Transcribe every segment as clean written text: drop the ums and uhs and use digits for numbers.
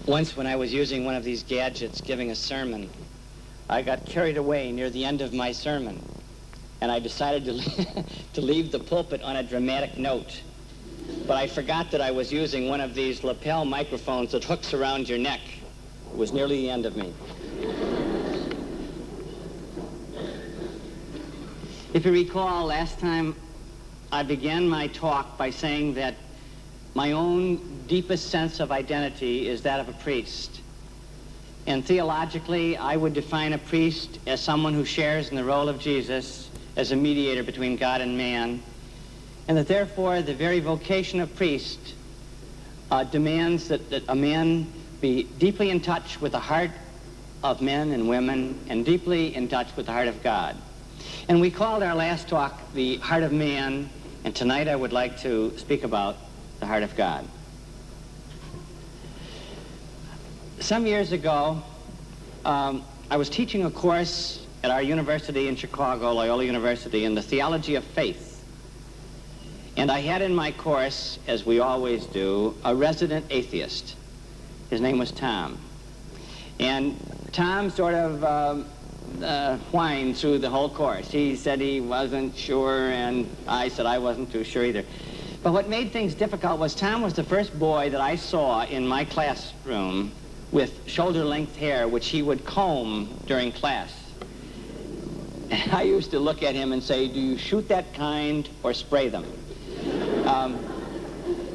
Once when I was using one of these gadgets giving a sermon, I got carried away near the end of my sermon, and I decided to leave the pulpit on a dramatic note. But I forgot that I was using one of these lapel microphones that hooks around your neck. It was nearly the end of me. If you recall, last time I began my talk by saying that my own deepest sense of identity is that of a priest. And theologically, I would define a priest as someone who shares in the role of Jesus as a mediator between God and man, and that therefore the very vocation of priest demands that a man be deeply in touch with the heart of men and women and deeply in touch with the heart of God. And we called our last talk The Heart of Man, and tonight I would like to speak about the heart of God. Some years ago, I was teaching a course at our university in Chicago, Loyola University, in the theology of faith. And I had in my course, as we always do, a resident atheist. His name was Tom. And Tom sort of whined through the whole course. He said he wasn't sure, and I said I wasn't too sure either. But what made things difficult was Tom was the first boy that I saw in my classroom with shoulder-length hair, which he would comb during class. And I used to look at him and say, do you shoot that kind or spray them?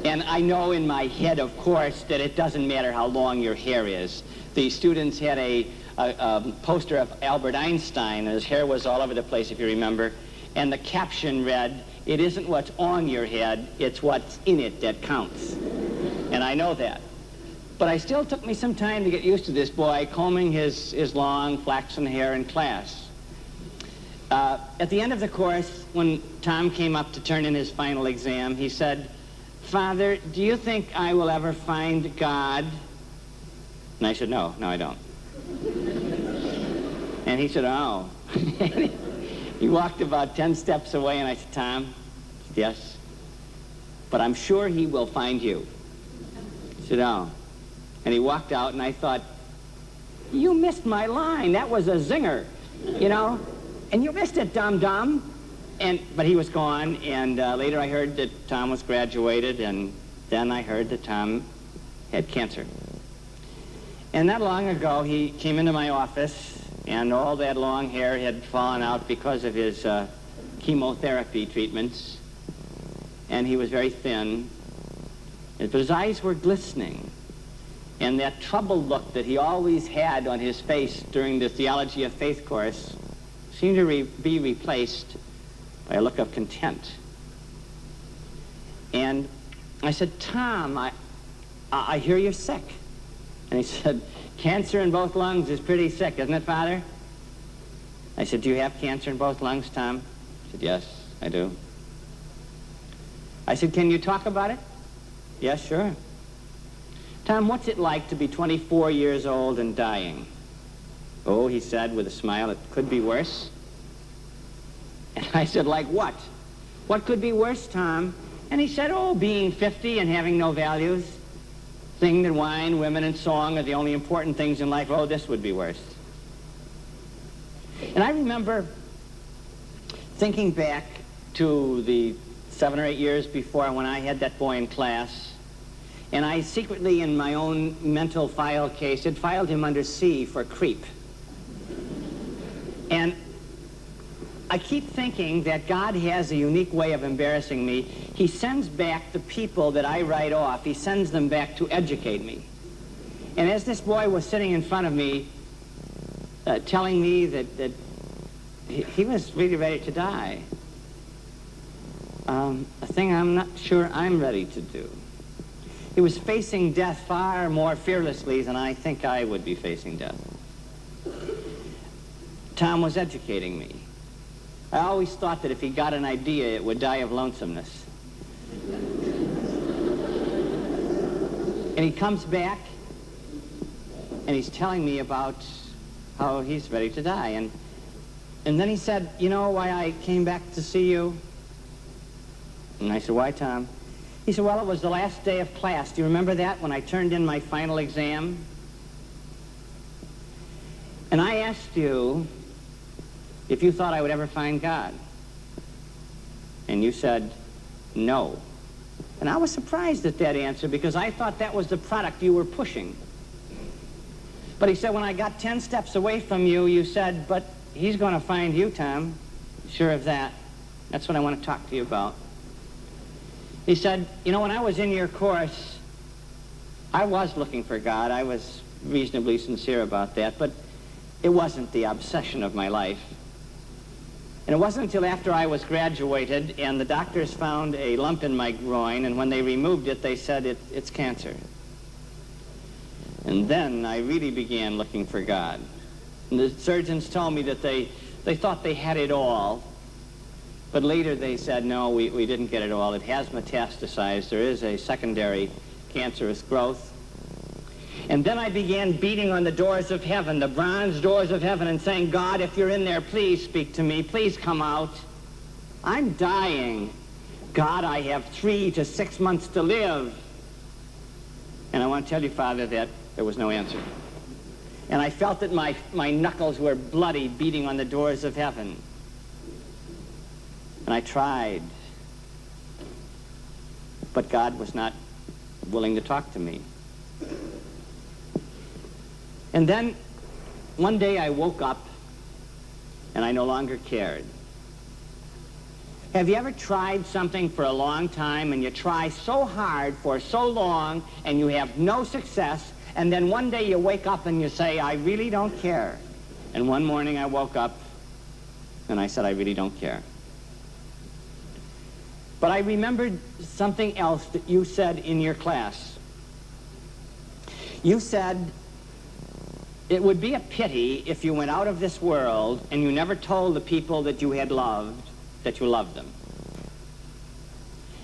And I know in my head, of course, that it doesn't matter how long your hair is. The students had a poster of Albert Einstein, and his hair was all over the place, if you remember, and the caption read, "It isn't what's on your head, it's what's in it that counts." And I know that. But I still took me some time to get used to this boy combing his long flaxen hair in class. At the end of the course, when Tom came up to turn in his final exam, he said, "Father, do you think I will ever find God?" And I said, no, I don't. And he said, "Oh." He walked about 10 steps away, and I said, "Tom," "Yes, but I'm sure he will find you." He said, "Oh." And he walked out, and I thought, you missed my line. That was a zinger, you know? And you missed it, dum-dum. But he was gone, and later I heard that Tom was graduated, and then I heard that Tom had cancer. And not long ago, he came into my office, and all that long hair had fallen out because of his chemotherapy treatments, and he was very thin, but his eyes were glistening, and that troubled look that he always had on his face during the Theology of Faith course seemed to be replaced by a look of content. And I said, "Tom, I hear you're sick." And he said, "Cancer in both lungs is pretty sick, isn't it, Father?" I said, "Do you have cancer in both lungs, Tom?" He said, "Yes, I do." I said, "Can you talk about it?" "Yes, sure." "Tom, what's it like to be 24 years old and dying?" "Oh," he said with a smile, "it could be worse." And I said, "Like what? What could be worse, Tom?" And he said, "Oh, being 50 and having no values. Singing that wine, women, and song are the only important things in life. Oh, this would be worse." And I remember thinking back to the 7 or 8 years before when I had that boy in class, and I secretly, in my own mental file case, had filed him under C for creep. And I keep thinking that God has a unique way of embarrassing me. He sends back the people that I write off. He sends them back to educate me. And as this boy was sitting in front of me, telling me that he was really ready to die, a thing I'm not sure I'm ready to do. He was facing death far more fearlessly than I think I would be facing death. Tom was educating me. I always thought that if he got an idea, it would die of lonesomeness. And he comes back, and he's telling me about how he's ready to die. And then he said, "You know why I came back to see you?" And I said, "Why, Tom?" He said, well, it was the last day of class. Do you remember that, when I turned in my final exam? And I asked you if you thought I would ever find God. And you said, no. And I was surprised at that answer because I thought that was the product you were pushing. But he said, when I got 10 steps away from you, you said, but he's going to find you, Tom. Sure of that. That's what I want to talk to you about. He said, you know, when I was in your course, I was looking for God. I was reasonably sincere about that, but it wasn't the obsession of my life. And it wasn't until after I was graduated and the doctors found a lump in my groin, and when they removed it, they said it's cancer. And then I really began looking for God. And the surgeons told me that they thought they had it all, but later they said, no, we didn't get it all. It has metastasized. There is a secondary cancerous growth. And then I began beating on the doors of heaven, the bronze doors of heaven, and saying, God, if you're in there, please speak to me. Please come out. I'm dying. God, I have 3 to 6 months to live. And I want to tell you, Father, that there was no answer. And I felt that my knuckles were bloody, beating on the doors of heaven. And I tried. But God was not willing to talk to me. And then one day I woke up and I no longer cared. Have you ever tried something for a long time and you try so hard for so long and you have no success, and then one day you wake up and you say, I really don't care? And one morning I woke up and I said, I really don't care. But I remembered something else that you said in your class. You said, it would be a pity if you went out of this world and you never told the people that you had loved that you loved them.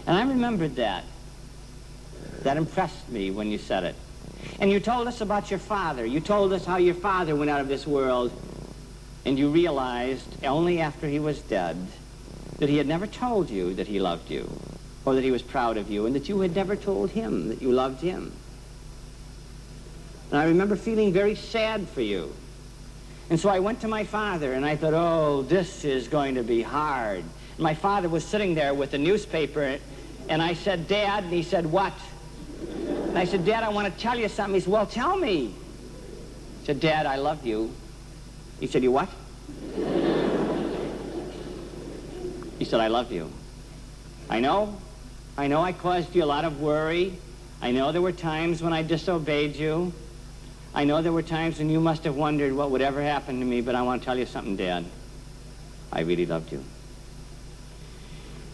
And I remembered that. That impressed me when you said it. And you told us about your father. You told us how your father went out of this world, and you realized only after he was dead that he had never told you that he loved you, or that he was proud of you, and that you had never told him that you loved him. And I remember feeling very sad for you. And so I went to my father, and I thought, oh, this is going to be hard. And my father was sitting there with a newspaper, and I said, Dad, and he said, what? And I said, Dad, I want to tell you something. He said, well, tell me. I said, Dad, I love you. He said, you what? He said, I love you. I know I caused you a lot of worry. I know there were times when I disobeyed you. I know there were times when you must have wondered what would ever happen to me, but I want to tell you something, Dad. I really loved you.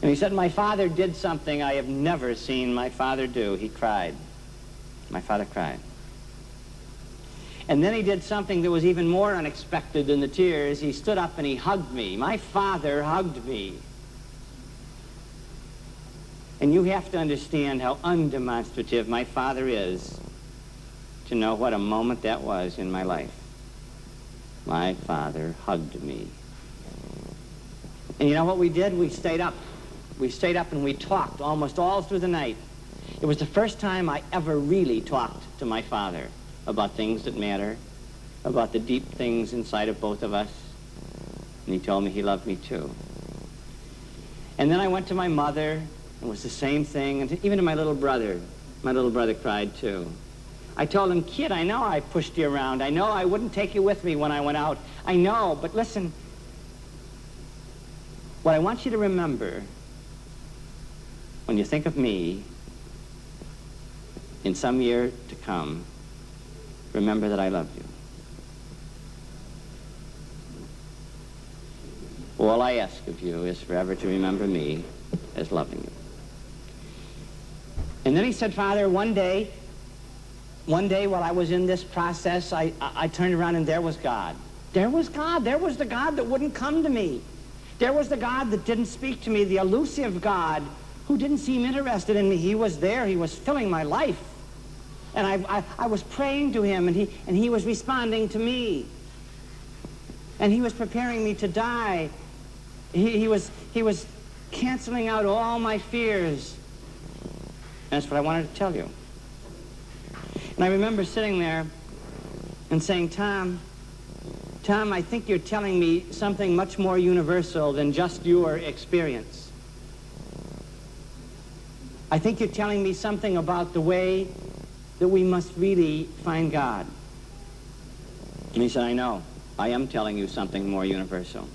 And he said, my father did something I have never seen my father do. He cried. My father cried. And then he did something that was even more unexpected than the tears. He stood up and he hugged me. My father hugged me. And you have to understand how undemonstrative my father is to know what a moment that was in my life. My father hugged me. And you know what we did? We stayed up. We stayed up and we talked almost all through the night. It was the first time I ever really talked to my father about things that matter, about the deep things inside of both of us. And he told me he loved me too. And then I went to my mother. It was the same thing. And even to my little brother cried too. I told him, kid, I know I pushed you around. I know I wouldn't take you with me when I went out. I know, but listen, what I want you to remember when you think of me in some year to come, remember that I loved you. All I ask of you is forever to remember me as loving you. And then he said, Father, one day while I was in this process, I turned around and there was God. There was God. There was the God that wouldn't come to me. There was the God that didn't speak to me, the elusive God who didn't seem interested in me. He was there. He was filling my life. And I was praying to him, and he was responding to me. And he was preparing me to die. He was canceling out all my fears. that's what I wanted to tell you. And I remember sitting there and saying, Tom, I think you're telling me something much more universal than just your experience. I think you're telling me something about the way that we must really find God. And he said, I know. I am telling you something more universal.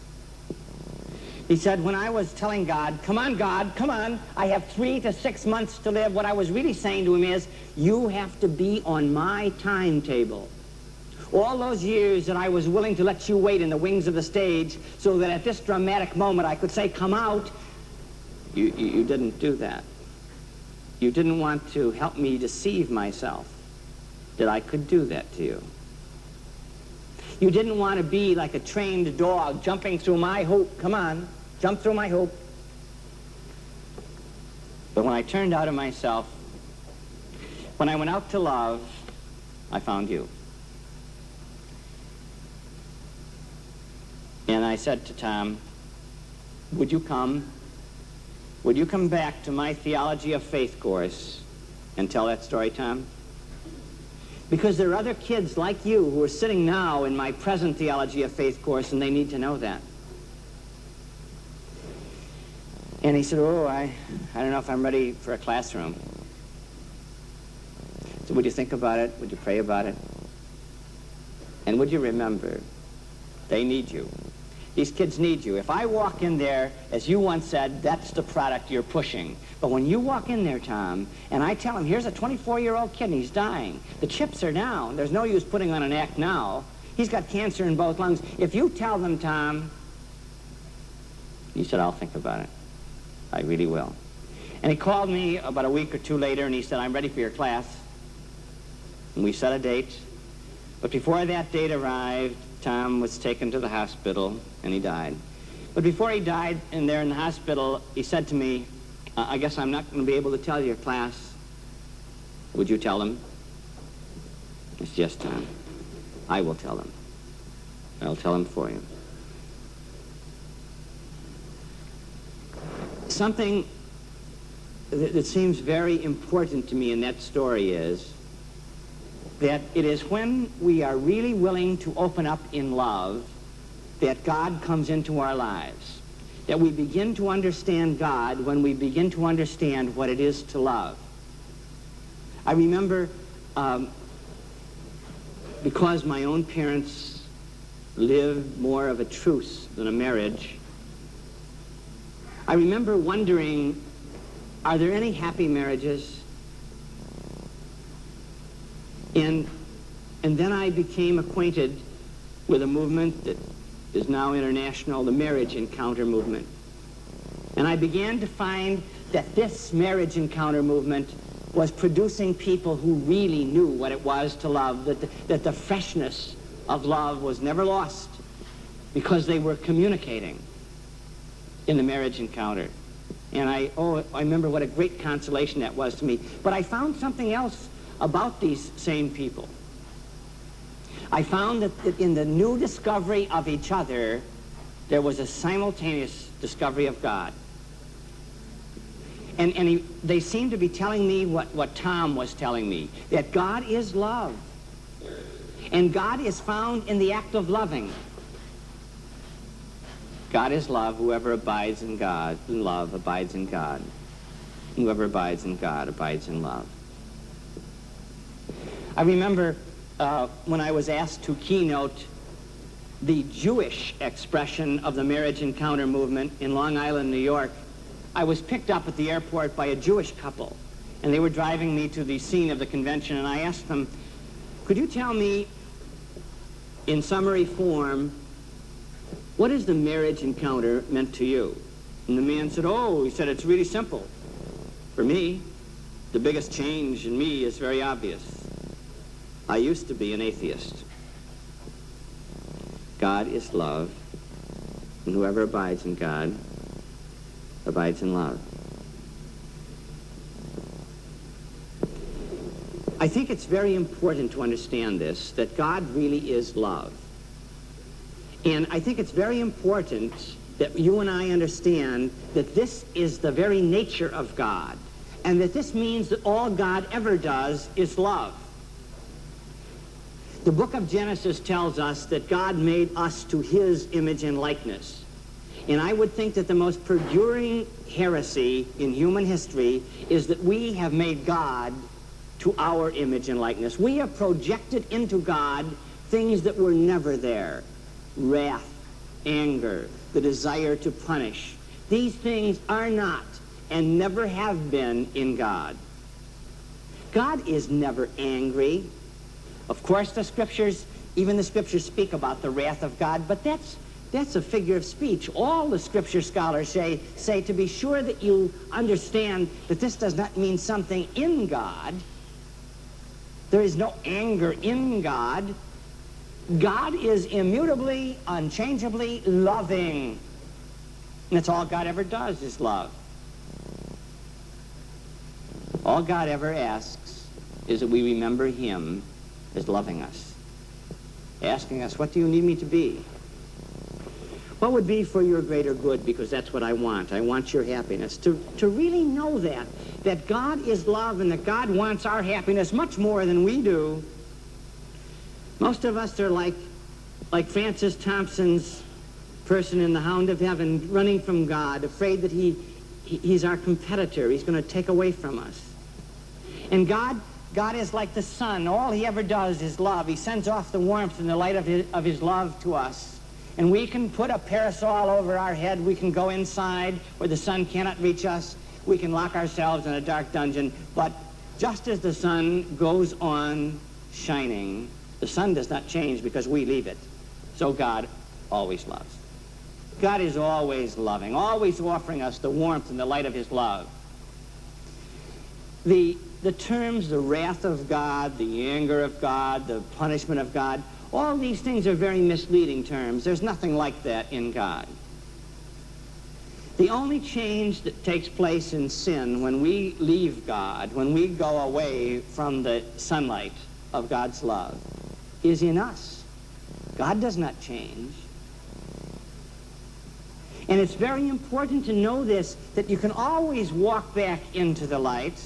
He said, when I was telling God, come on, God, come on, I have 3 to 6 months to live, what I was really saying to him is, you have to be on my timetable. All those years that I was willing to let you wait in the wings of the stage so that at this dramatic moment I could say, come out, you didn't do that. You didn't want to help me deceive myself that I could do that to you. You didn't want to be like a trained dog jumping through my hoop. Come on, jump through my hoop. But when I turned out of myself, when I went out to love, I found you. And I said to Tom, would you come back to my Theology of Faith course and tell that story, Tom? Because there are other kids like you who are sitting now in my present Theology of Faith course, and they need to know that. And he said, oh, I don't know if I'm ready for a classroom. So would you think about it? Would you pray about it? And would you remember, they need you. These kids need you. If I walk in there, as you once said, that's the product you're pushing. But when you walk in there, Tom, and I tell him, here's a 24-year-old kid and he's dying. The chips are down. There's no use putting on an act now. He's got cancer in both lungs. If you tell them, Tom, he said, I'll think about it. I really will. And he called me about a week or two later and he said, I'm ready for your class. And we set a date. But before that date arrived, Tom was taken to the hospital, and he died. But before he died, and there in the hospital, he said to me, I guess I'm not going to be able to tell your class. Would you tell them? It's yes, Tom. I will tell them. I'll tell them for you. Something that seems very important to me in that story is that it is when we are really willing to open up in love that God comes into our lives. That we begin to understand God when we begin to understand what it is to love. I remember, because my own parents lived more of a truce than a marriage, I remember wondering, are there any happy marriages? And then I became acquainted with a movement that is now international, the marriage encounter movement. And I began to find that this marriage encounter movement was producing people who really knew what it was to love, that the freshness of love was never lost because they were communicating in the marriage encounter. And I remember what a great consolation that was to me. But I found something else about these same people. I found that in the new discovery of each other, there was a simultaneous discovery of God. And they seemed to be telling me what Tom was telling me, that God is love. And God is found in the act of loving. God is love. Whoever abides in God, in love, abides in God. Whoever abides in God abides in love. I remember when I was asked to keynote the Jewish expression of the marriage encounter movement in Long Island, New York, I was picked up at the airport by a Jewish couple, and they were driving me to the scene of the convention, and I asked them, could you tell me in summary form, what is the marriage encounter meant to you? And the man said, he said, it's really simple. For me, the biggest change in me is very obvious. I used to be an atheist. God is love, and whoever abides in God abides in love. I think it's very important to understand this, that God really is love. And I think it's very important that you and I understand that this is the very nature of God. and that this means that all God ever does is love. The book of Genesis tells us that God made us to his image and likeness. And I would think that the most perduring heresy in human history is that we have made God to our image and likeness. We have projected into God things that were never there. Wrath, anger, the desire to punish. These things are not and never have been in God. God is never angry. Of course, the scriptures, even the scriptures speak about the wrath of God, but that's a figure of speech. All the scripture scholars say to be sure that you understand that this does not mean something in God. There is no anger in God. God is immutably, unchangeably loving. And that's all God ever does is love. All God ever asks is that we remember him as loving us, asking us, what do you need me to be? What would be for your greater good? Because that's what I want. I want your happiness. To really know that God is love and that God wants our happiness much more than we do. Most of us are like Francis Thompson's person in The Hound of Heaven, running from God, afraid that he's our competitor. He's going to take away from us. And God is like the sun. All he ever does is love. He sends off the warmth and the light of his love to us. And we can put a parasol over our head. We can go inside where the sun cannot reach us. We can lock ourselves in a dark dungeon. But just as the sun goes on shining, the sun does not change because we leave it. So God always loves. God is always loving, always offering us the warmth and the light of his love. The terms, the wrath of God, the anger of God, the punishment of God, all these things are very misleading terms. There's nothing like that in God. The only change that takes place in sin when we leave God, when we go away from the sunlight of God's love, is in us. God does not change. And it's very important to know this, that you can always walk back into the light,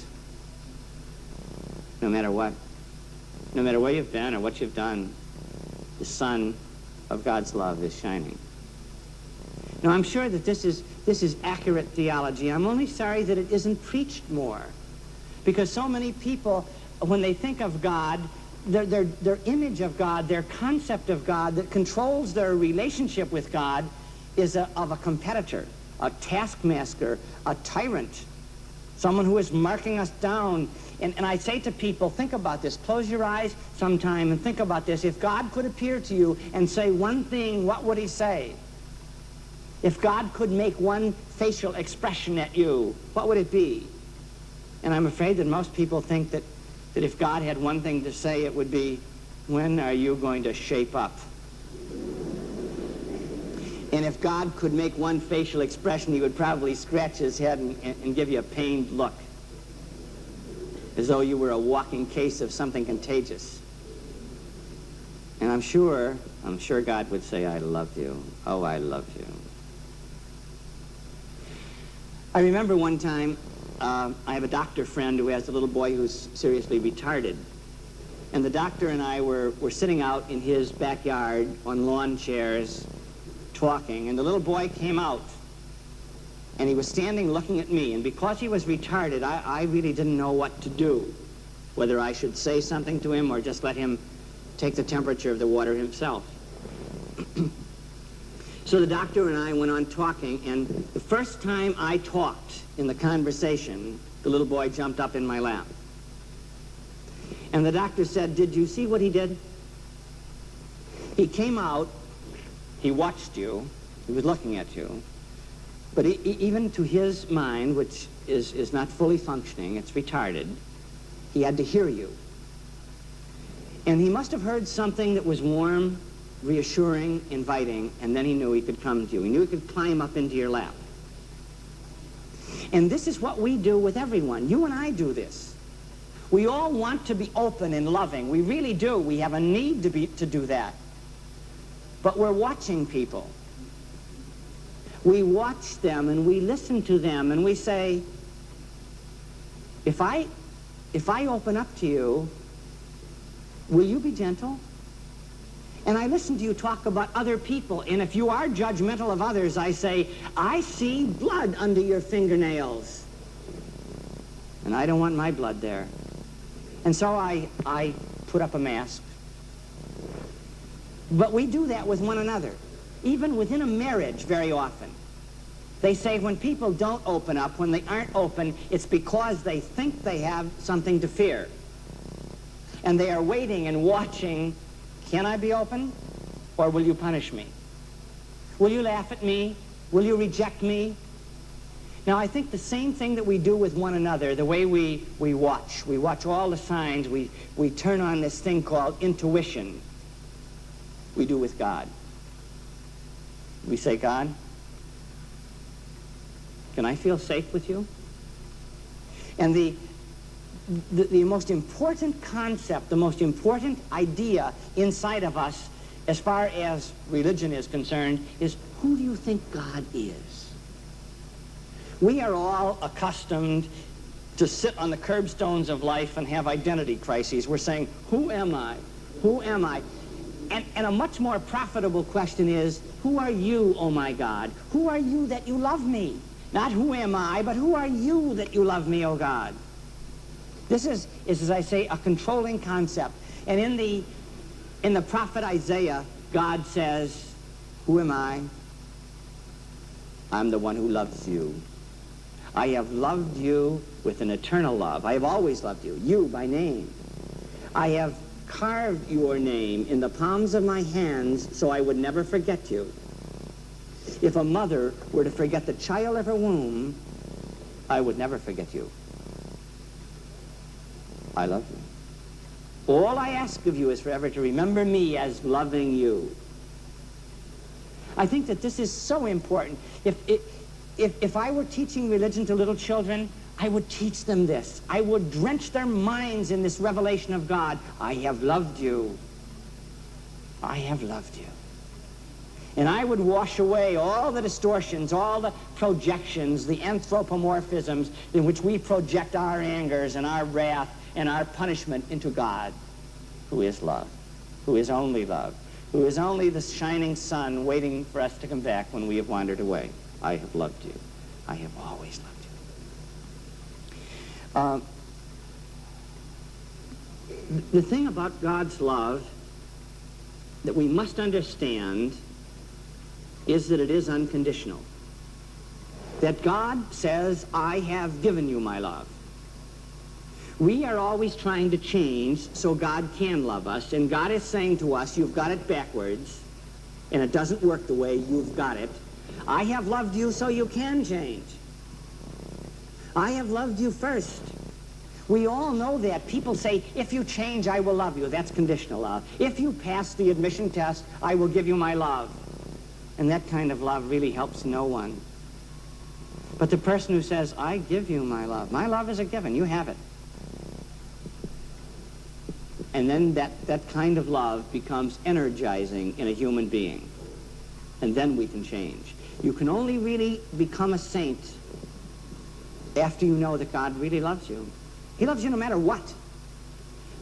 no matter what. No matter where you've been or what you've done, the sun of God's love is shining. Now, I'm sure that this is accurate theology. I'm only sorry that it isn't preached more. Because so many people, when they think of God, their image of God, their concept of God that controls their relationship with God is of a competitor, a taskmaster, a tyrant, someone who is marking us down. And I say to people, think about this. Close your eyes sometime and think about this. If God could appear to you and say one thing, what would he say? If God could make one facial expression at you, what would it be? And I'm afraid that most people think that if God had one thing to say, it would be, when are you going to shape up? And if God could make one facial expression, he would probably scratch his head and give you a pained look, as though you were a walking case of something contagious. And I'm sure God would say, I love you. Oh, I love you. I remember one time, I have a doctor friend who has a little boy who's seriously retarded. And the doctor and I were sitting out in his backyard on lawn chairs talking, and the little boy came out. And he was standing looking at me, and because he was retarded, I really didn't know what to do, whether I should say something to him or just let him take the temperature of the water himself. So the doctor and I went on talking, and the first time I talked in the conversation, the little boy jumped up in my lap. And the doctor said, did you see what he did? He came out, he watched you, he was looking at you, but even to his mind, which is not fully functioning, it's retarded, he had to hear you. And he must have heard something that was warm, reassuring, inviting, and then he knew he could come to you. He knew he could climb up into your lap. And this is what we do with everyone. You and I do this. We all want to be open and loving. We really do. We have a need to do that. But we're watching people. We watch them and we listen to them and we say, If I open up to you, will you be gentle? And I listen to you talk about other people, and if you are judgmental of others, I say, I see blood under your fingernails. And I don't want my blood there. And so I put up a mask. But we do that with one another, even within a marriage very often. They say when people don't open up, when they aren't open, it's because they think they have something to fear. And they are waiting and watching, can I be open, or will you punish me? Will you laugh at me? Will you reject me? Now, I think the same thing that we do with one another, the way we watch all the signs, we turn on this thing called intuition, we do with God. We say, God, can I feel safe with you? And the most important concept, the most important idea inside of us, as far as religion is concerned, is who do you think God is? We are all accustomed to sit on the curbstones of life and have identity crises. We're saying, who am I? Who am I? And a much more profitable question is, who are you, oh my God? Who are you that you love me? Not who am I, but who are you that you love me, oh God? This is, as I say, a controlling concept. And in the prophet Isaiah, God says, who am I? I'm the one who loves you. I have loved you with an eternal love. I have always loved you, you by name. I have carved your name in the palms of my hands so I would never forget you. If a mother were to forget the child of her womb, I would never forget you. I love you. All I ask of you is forever to remember me as loving you. I think that this is so important. If I were teaching religion to little children, I would teach them this. I would drench their minds in this revelation of God. I have loved you. I have loved you. And I would wash away all the distortions, all the projections, the anthropomorphisms in which we project our angers and our wrath and our punishment into God, who is love, who is only love, who is only the shining sun waiting for us to come back when we have wandered away. I have loved you. I have always loved you. The thing about God's love that we must understand is that it is unconditional. That God says, I have given you my love. We are always trying to change so God can love us, and God is saying to us, you've got it backwards, and it doesn't work the way you've got it. I have loved you so you can change. I have loved you first. We all know that. People say, if you change, I will love you. That's conditional love. If you pass the admission test, I will give you my love. And that kind of love really helps no one. But the person who says, I give you my love is a given. You have it. And then that kind of love becomes energizing in a human being. And then we can change. You can only really become a saint after you know that God really loves you. He loves you no matter what.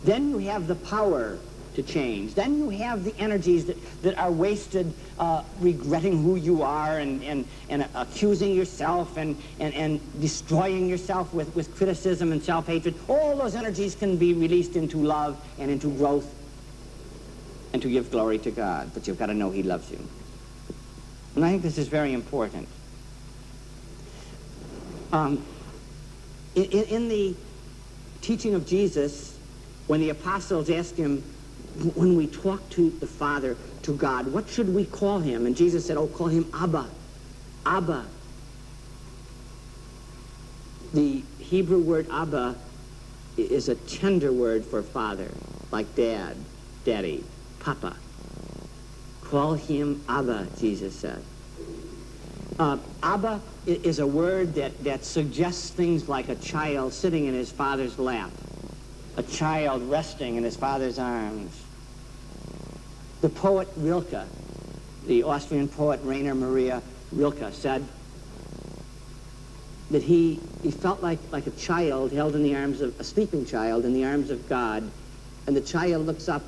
Then you have the power to change. Then you have the energies that are wasted regretting who you are and accusing yourself and destroying yourself with criticism and self-hatred. All those energies can be released into love and into growth and to give glory to God. But you've got to know He loves you. And I think this is very important. In the teaching of Jesus, when the apostles asked him, when we talk to the Father, to God, what should we call him? And Jesus said, oh, call him Abba. Abba. The Hebrew word Abba is a tender word for father, like dad, daddy, papa. Call him Abba, Jesus said. Abba is a word that suggests things like a child sitting in his father's lap, a child resting in his father's arms. The poet Rilke, the Austrian poet Rainer Maria Rilke, said, that he felt like a child held in the arms of a sleeping child in the arms of God, and the child looks up,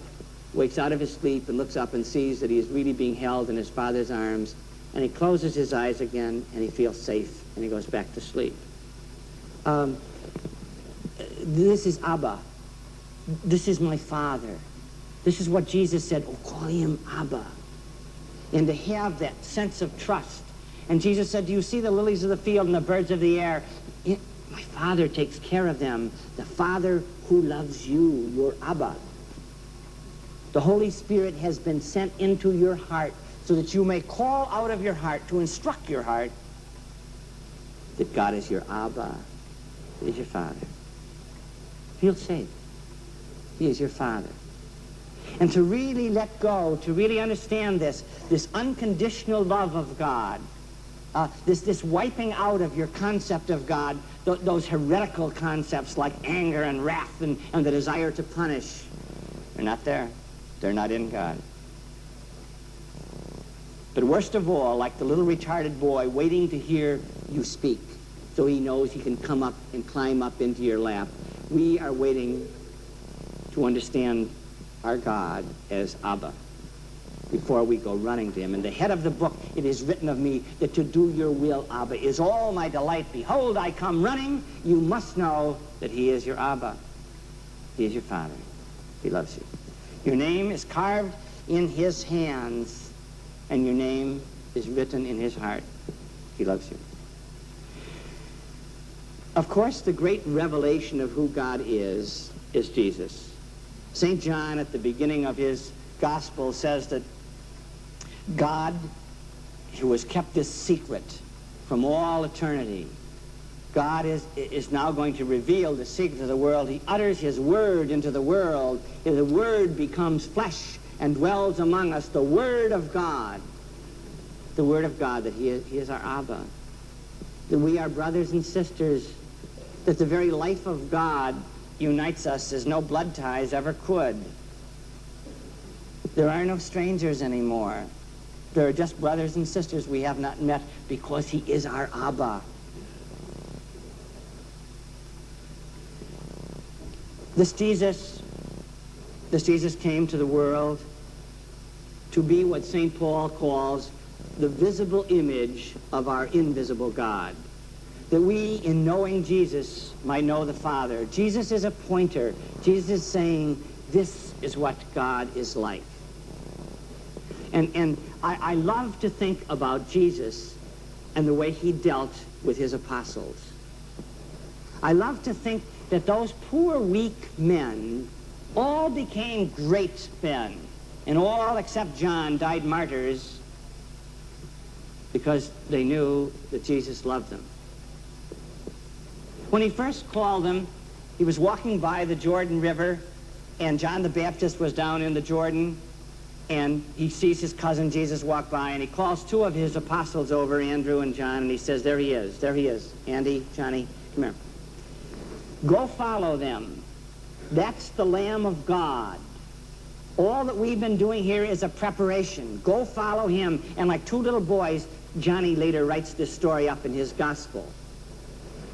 wakes out of his sleep and looks up and sees that he is really being held in his father's arms, and he closes his eyes again and he feels safe and he goes back to sleep. This is Abba. This is my Father. This is what Jesus said, oh, call him Abba. And to have that sense of trust. And Jesus said, do you see the lilies of the field and the birds of the air? My Father takes care of them. The Father who loves you, your Abba. The Holy Spirit has been sent into your heart so that you may call out of your heart to instruct your heart that God is your Abba, He is your Father. Feel safe. He is your Father. And to really let go, to really understand this unconditional love of God, this wiping out of your concept of God, those heretical concepts like anger and wrath and the desire to punish, they're not there. They're not in God. But worst of all, like the little retarded boy waiting to hear you speak so he knows he can come up and climb up into your lap, we are waiting to understand our God as Abba before we go running to him. In the head of the book, it is written of me that to do your will, Abba, is all my delight. Behold, I come running. You must know that he is your Abba. He is your Father. He loves you. Your name is carved in his hands, and your name is written in his heart. He loves you. Of course, the great revelation of who God is Jesus. St. John, at the beginning of his gospel, says that God, who has kept this secret from all eternity, God is now going to reveal the secret to the world. He utters his word into the world. The word becomes flesh and dwells among us. The word of God. The word of God, that he is our Abba. That we are brothers and sisters. That the very life of God unites us as no blood ties ever could. There are no strangers anymore. There are just brothers and sisters we have not met because he is our Abba. This Jesus came to the world to be what St. Paul calls the visible image of our invisible God. That we, in knowing Jesus, might know the Father. Jesus is a pointer. Jesus is saying, this is what God is like. And I love to think about Jesus and the way he dealt with his apostles. I love to think that those poor, weak men all became great men, and all except John died martyrs because they knew that Jesus loved them. When he first called them, he was walking by the Jordan River, and John the Baptist was down in the Jordan, and he sees his cousin Jesus walk by, and he calls two of his apostles over, Andrew and John, and he says, there he is. Andy, Johnny, come here. Go follow them. That's the Lamb of God. All that we've been doing here is a preparation. Go follow him. And like two little boys, Johnny later writes this story up in his gospel.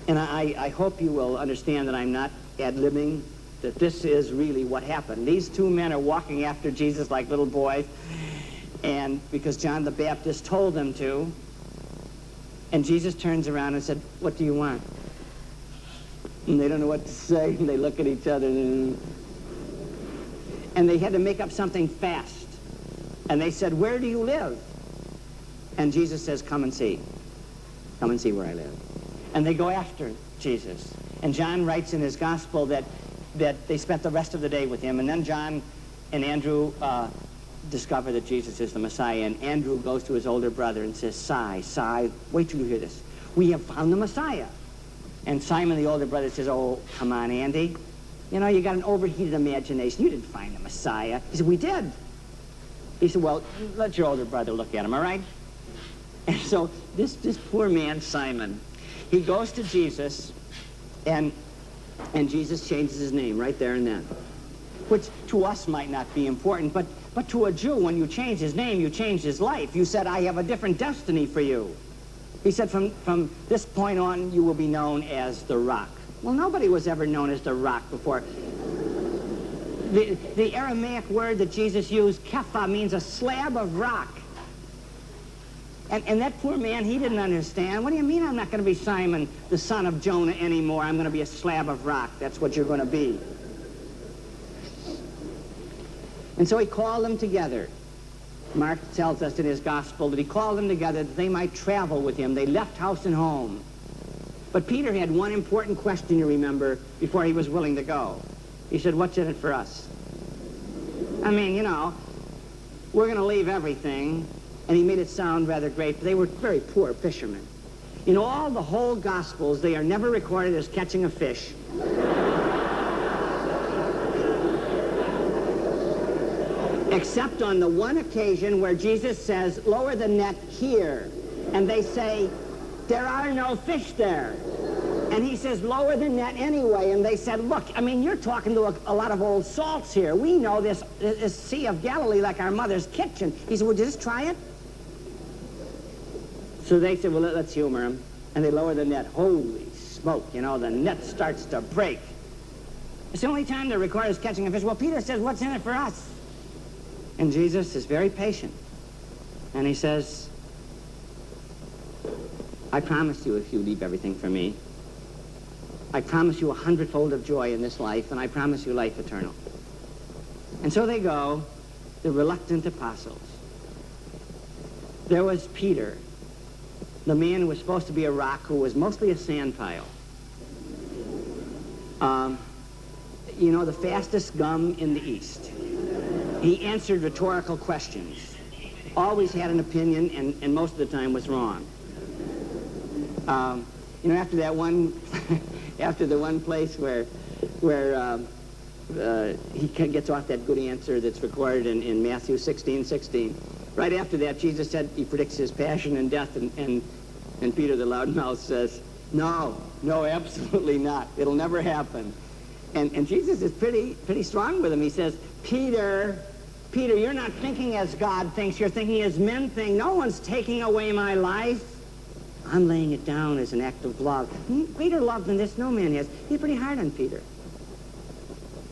And I hope you will understand that I'm not ad-libbing, that this is really what happened. These two men are walking after Jesus like little boys, and because John the Baptist told them to, and Jesus turns around and said, what do you want? And they don't know what to say, and they look at each other, and they had to make up something fast. And they said, where do you live? And Jesus says, come and see. Come and see where I live. And they go after Jesus. And John writes in his gospel that they spent the rest of the day with him. And then John and Andrew discover that Jesus is the Messiah. And Andrew goes to his older brother and says, Si, wait till you hear this. We have found the Messiah. And Simon, the older brother, says, oh, come on, Andy. You know, you got an overheated imagination. You didn't find the Messiah. He said, we did. He said, well, let your older brother look at him, all right? And so this poor man, Simon, he goes to Jesus, and Jesus changes his name right there and then, which to us might not be important, but to a Jew, when you change his name, you change his life. You said, I have a different destiny for you. He said, from this point on, you will be known as the Rock. Well, nobody was ever known as the Rock before. The Aramaic word that Jesus used, kepha, means a slab of rock. And that poor man, he didn't understand. What do you mean I'm not going to be Simon, the son of Jonah, anymore? I'm going to be a slab of rock. That's what you're going to be. And so he called them together. Mark tells us in his gospel that he called them together that they might travel with him. They left house and home. But Peter had one important question, you remember, before he was willing to go. He said, what's in it for us? I mean, you know, we're going to leave everything. And he made it sound rather great, but they were very poor fishermen. In all the whole Gospels, they are never recorded as catching a fish. Except on the one occasion where Jesus says, lower the net here. And they say, there are no fish there. And he says, lower the net anyway. And they said, look, I mean, you're talking to a lot of old salts here. We know this Sea of Galilee like our mother's kitchen. He said, would you just try it? So they said, well, let's humor him. And they lower the net. Holy smoke, you know, the net starts to break. It's the only time they're recorded as catching a fish. Well, Peter says, what's in it for us? And Jesus is very patient. And he says, I promise you if you leave everything for me, I promise you 100-fold of joy in this life, and I promise you life eternal. And so they go, the reluctant apostles. There was Peter, the man who was supposed to be a rock, who was mostly a sand pile. You know, the fastest gum in the East. He answered rhetorical questions, always had an opinion, and most of the time was wrong. You know, after that one, after the one place where he gets off that good answer that's recorded in Matthew 16:16. Right after that, Jesus said, he predicts his passion and death, and Peter the loudmouth says, no, absolutely not. It'll never happen. And Jesus is pretty strong with him. He says, Peter, you're not thinking as God thinks, you're thinking as men think. No one's taking away my life. I'm laying it down as an act of love. Greater love than this no man has. He's pretty hard on Peter.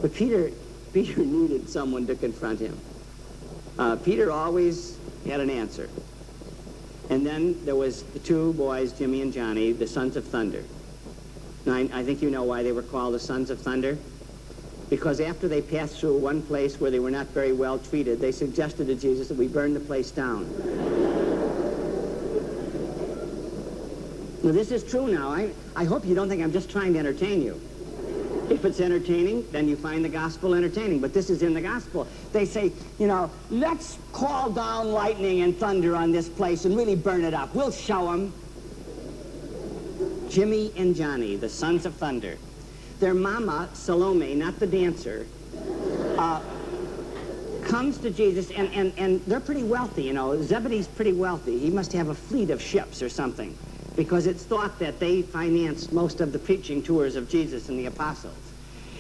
But Peter needed someone to confront him. Peter always had an answer. And then there was the two boys, Jimmy and Johnny, the sons of thunder. Now, I think you know why they were called the sons of thunder. Because after they passed through one place where they were not very well treated, they suggested to Jesus that we burn the place down. Now, this is true now. I hope you don't think I'm just trying to entertain you. If it's entertaining, then you find the gospel entertaining. But this is in the gospel. They say, you know, let's call down lightning and thunder on this place and really burn it up. We'll show them. Jimmy and Johnny, the sons of thunder. Their mama, Salome, not the dancer, comes to Jesus, and they're pretty wealthy, you know. Zebedee's pretty wealthy. He must have a fleet of ships or something, because it's thought that they financed most of the preaching tours of Jesus and the apostles.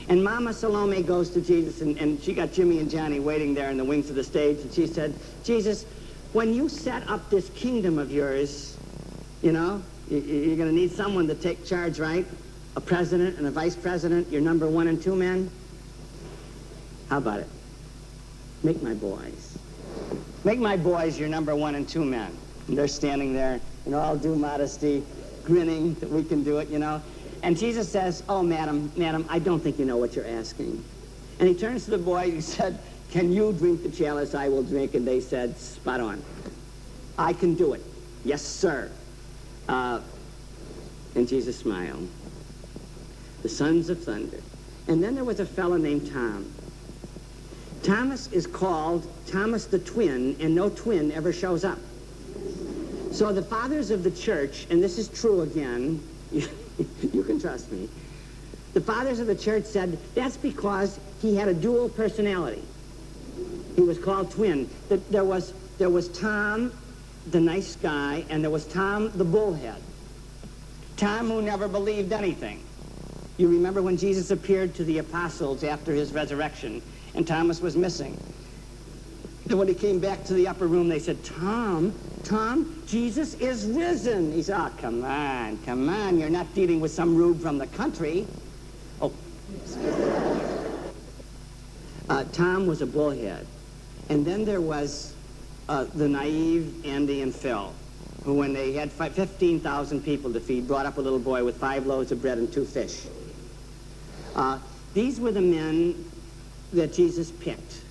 And Mama Salome goes to Jesus, and she got Jimmy and Johnny waiting there in the wings of the stage, and she said, Jesus, when you set up this kingdom of yours, you know, you're going to need someone to take charge, right? A president and a vice president, your number 1 and 2 men. How about it? Make my boys. Make my boys your number 1 and 2 men. And they're standing there in all due modesty, grinning that we can do it, you know. And Jesus says, oh, madam, I don't think you know what you're asking. And he turns to the boy, he said, can you drink the chalice I will drink? And they said, spot on. I can do it. Yes, sir. And Jesus smiled. The sons of thunder. And then there was a fellow named Tom. Thomas is called Thomas the twin, and no twin ever shows up. So the fathers of the church, and this is true again, you can trust me, the fathers of the church said that's because he had a dual personality. He was called twin. There was Tom, the nice guy, and there was Tom, the bullhead. Tom, who never believed anything. You remember when Jesus appeared to the apostles after his resurrection, and Thomas was missing. And when he came back to the upper room, they said, Tom, Jesus is risen. He said, oh, come on. You're not dealing with some rube from the country. Oh. Tom was a bullhead. And then there was the naive Andy and Phil, who when they had 15,000 people to feed, brought up a little boy with 5 loaves of bread and 2 fish. These were the men that Jesus picked.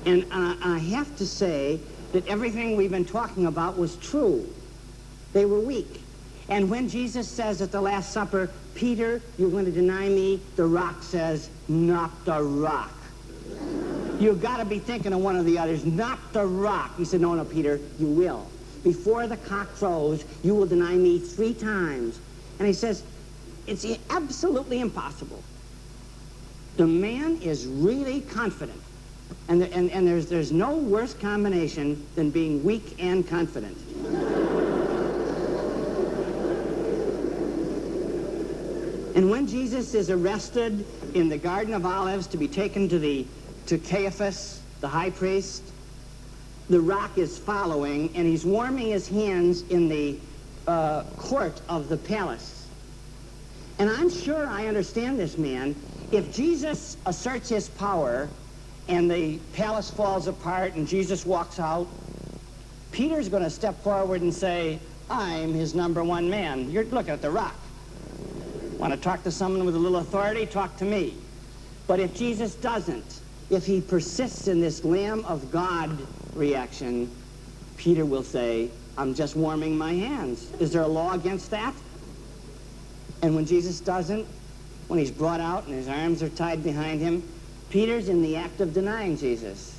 And I have to say that everything we've been talking about was true. They were weak. And when Jesus says at the Last Supper, Peter, you're going to deny me, the rock says, not the rock. You've got to be thinking of one of the others, not the rock. He said, no, Peter, you will. Before the cock crows, you will deny me 3 times. And he says, it's absolutely impossible. The man is really confident. And there's no worse combination than being weak and confident. And when Jesus is arrested in the Garden of Olives to be taken to Caiaphas, the high priest, the rock is following, and he's warming his hands in the court of the palace. And I'm sure I understand this man. If Jesus asserts his power and the palace falls apart and Jesus walks out, Peter's going to step forward and say, I'm his #1 man. You're looking at the rock. Want to talk to someone with a little authority? Talk to me. But if Jesus doesn't, if he persists in this Lamb of God reaction, Peter will say, I'm just warming my hands. Is there a law against that? And when Jesus doesn't, when he's brought out and his arms are tied behind him, Peter's in the act of denying Jesus.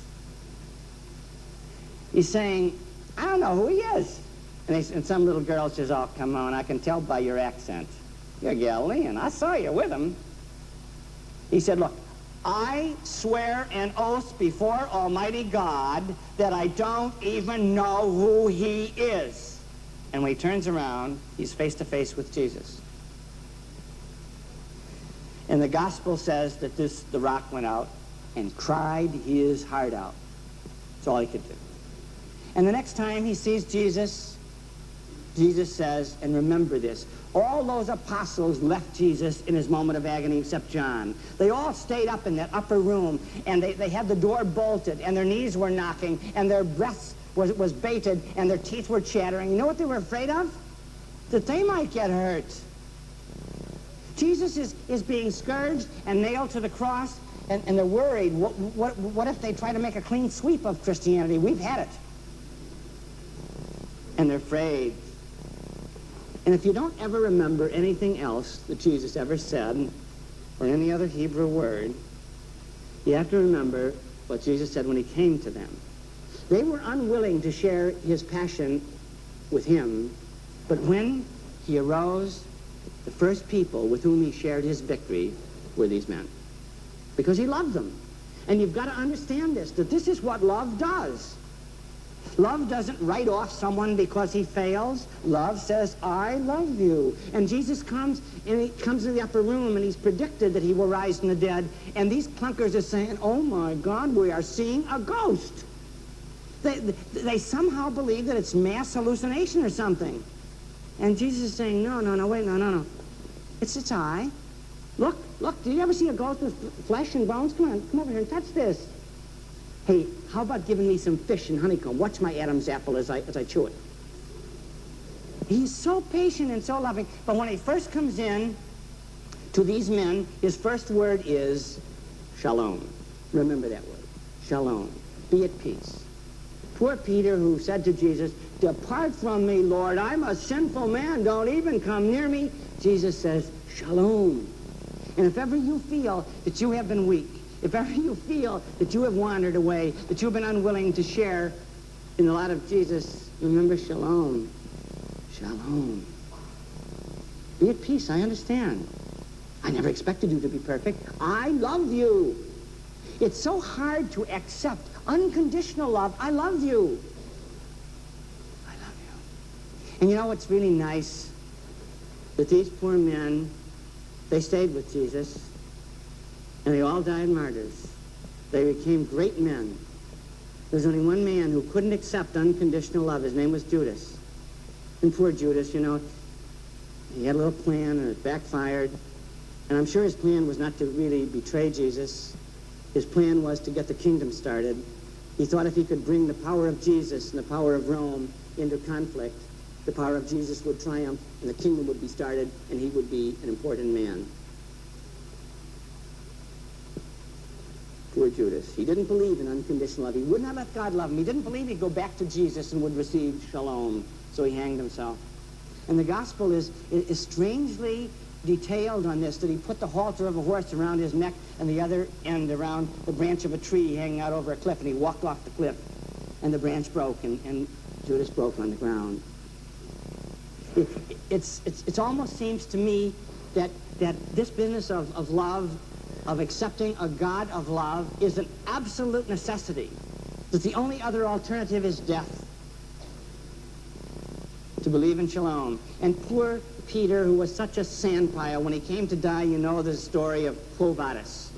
He's saying, I don't know who he is. And some little girl says, oh, come on, I can tell by your accent. You're Galilean. I saw you with him. He said, look, I swear an oath before Almighty God that I don't even know who he is. And when he turns around, he's face to face with Jesus. And the gospel says that the rock went out and cried his heart out. That's all he could do. And the next time he sees Jesus, Jesus says, and remember this, all those apostles left Jesus in his moment of agony except John. They all stayed up in that upper room, and they had the door bolted, and their knees were knocking, and their breath was bated, and their teeth were chattering. You know what they were afraid of? That they might get hurt. Jesus is being scourged and nailed to the cross, and they're worried. What if they try to make a clean sweep of Christianity? We've had it. And they're afraid. And if you don't ever remember anything else that Jesus ever said, or any other Hebrew word, you have to remember what Jesus said when he came to them. They were unwilling to share his passion with him, but when he arose, the first people with whom he shared his victory were these men, because he loved them. And you've got to understand this, that this is what love does. Love doesn't write off someone because he fails. Love says, I love you. And Jesus comes, and he comes to the upper room, and he's predicted that he will rise from the dead. And these clunkers are saying, oh my God, we are seeing a ghost. They somehow believe that it's mass hallucination or something. And Jesus is saying, no, wait, no. It's I. Look, did you ever see a ghost with flesh and bones? Come on, come over here and touch this. Hey, how about giving me some fish and honeycomb? Watch my Adam's apple as I chew it. He's so patient and so loving. But when he first comes in to these men, his first word is shalom. Remember that word, shalom. Be at peace. Poor Peter, who said to Jesus, depart from me, Lord. I'm a sinful man. Don't even come near me. Jesus says, shalom. And if ever you feel that you have been weak, if ever you feel that you have wandered away, that you've been unwilling to share in the light of Jesus, remember shalom. Shalom. Be at peace, I understand. I never expected you to be perfect. I love you. It's so hard to accept unconditional love. I love you. I love you. And you know what's really nice? That these poor men, they stayed with Jesus. And they all died martyrs. They became great men. There's only one man who couldn't accept unconditional love. His name was Judas. And poor Judas, you know, he had a little plan and it backfired. And I'm sure his plan was not to really betray Jesus. His plan was to get the kingdom started. He thought if he could bring the power of Jesus and the power of Rome into conflict, the power of Jesus would triumph and the kingdom would be started and he would be an important man. Poor Judas. He didn't believe in unconditional love. He would not let God love him. He didn't believe he'd go back to Jesus and would receive shalom. So he hanged himself. And the gospel is strangely detailed on this, that he put the halter of a horse around his neck and the other end around the branch of a tree hanging out over a cliff, and he walked off the cliff, and the branch broke, and Judas broke on the ground. It almost seems to me that this business of love, of accepting a God of love, is an absolute necessity, that the only other alternative is death, to believe in shalom. And poor Peter, who was such a sandpile, when he came to die, you know the story of Quo Vadis,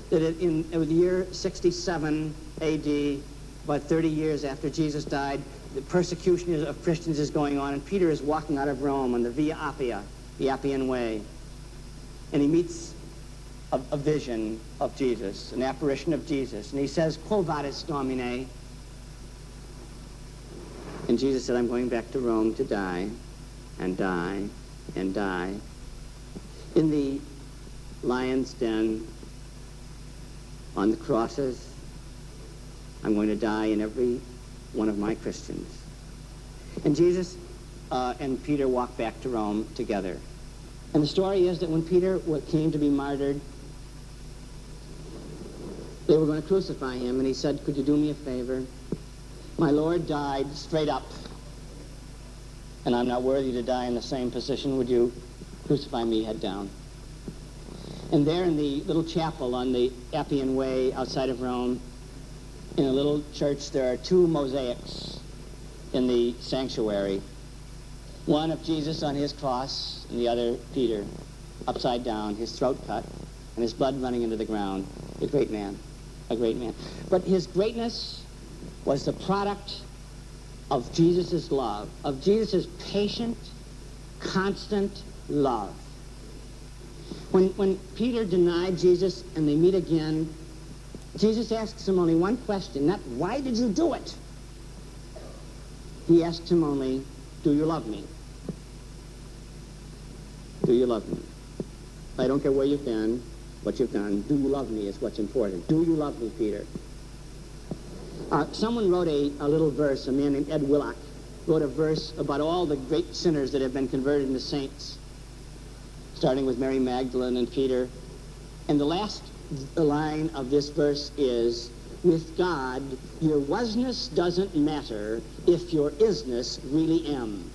that in the year 67 A.D., about 30 years after Jesus died, the persecution of Christians is going on, and Peter is walking out of Rome on the Via Appia, the Appian Way, and he meets a vision of Jesus, an apparition of Jesus, and he says, Quo Vadis, Domine? And Jesus said, I'm going back to Rome to die, and die, and die. In the lion's den, on the crosses, I'm going to die in every one of my Christians. And Jesus and Peter walked back to Rome together. And the story is that when Peter came to be martyred, they were going to crucify him, and he said, could you do me a favor? My Lord died straight up, and I'm not worthy to die in the same position. Would you crucify me head down? And there in the little chapel on the Appian Way outside of Rome, in a little church, there are two mosaics in the sanctuary. One of Jesus on his cross, and the other Peter, upside down, his throat cut, and his blood running into the ground. A great man, a great man. But his greatness was the product of Jesus' love, of Jesus' patient, constant love. When Peter denied Jesus and they meet again, Jesus asks him only one question, not why did you do it? He asks him only, do you love me? Do you love me? I don't care where you've been, what you've done. Do you love me is what's important. Do you love me, Peter? Someone wrote a little verse, a man named Ed Willock wrote a verse about all the great sinners that have been converted into saints, starting with Mary Magdalene and Peter. And the last line of this verse is, with God, your wasness doesn't matter if your isness really am.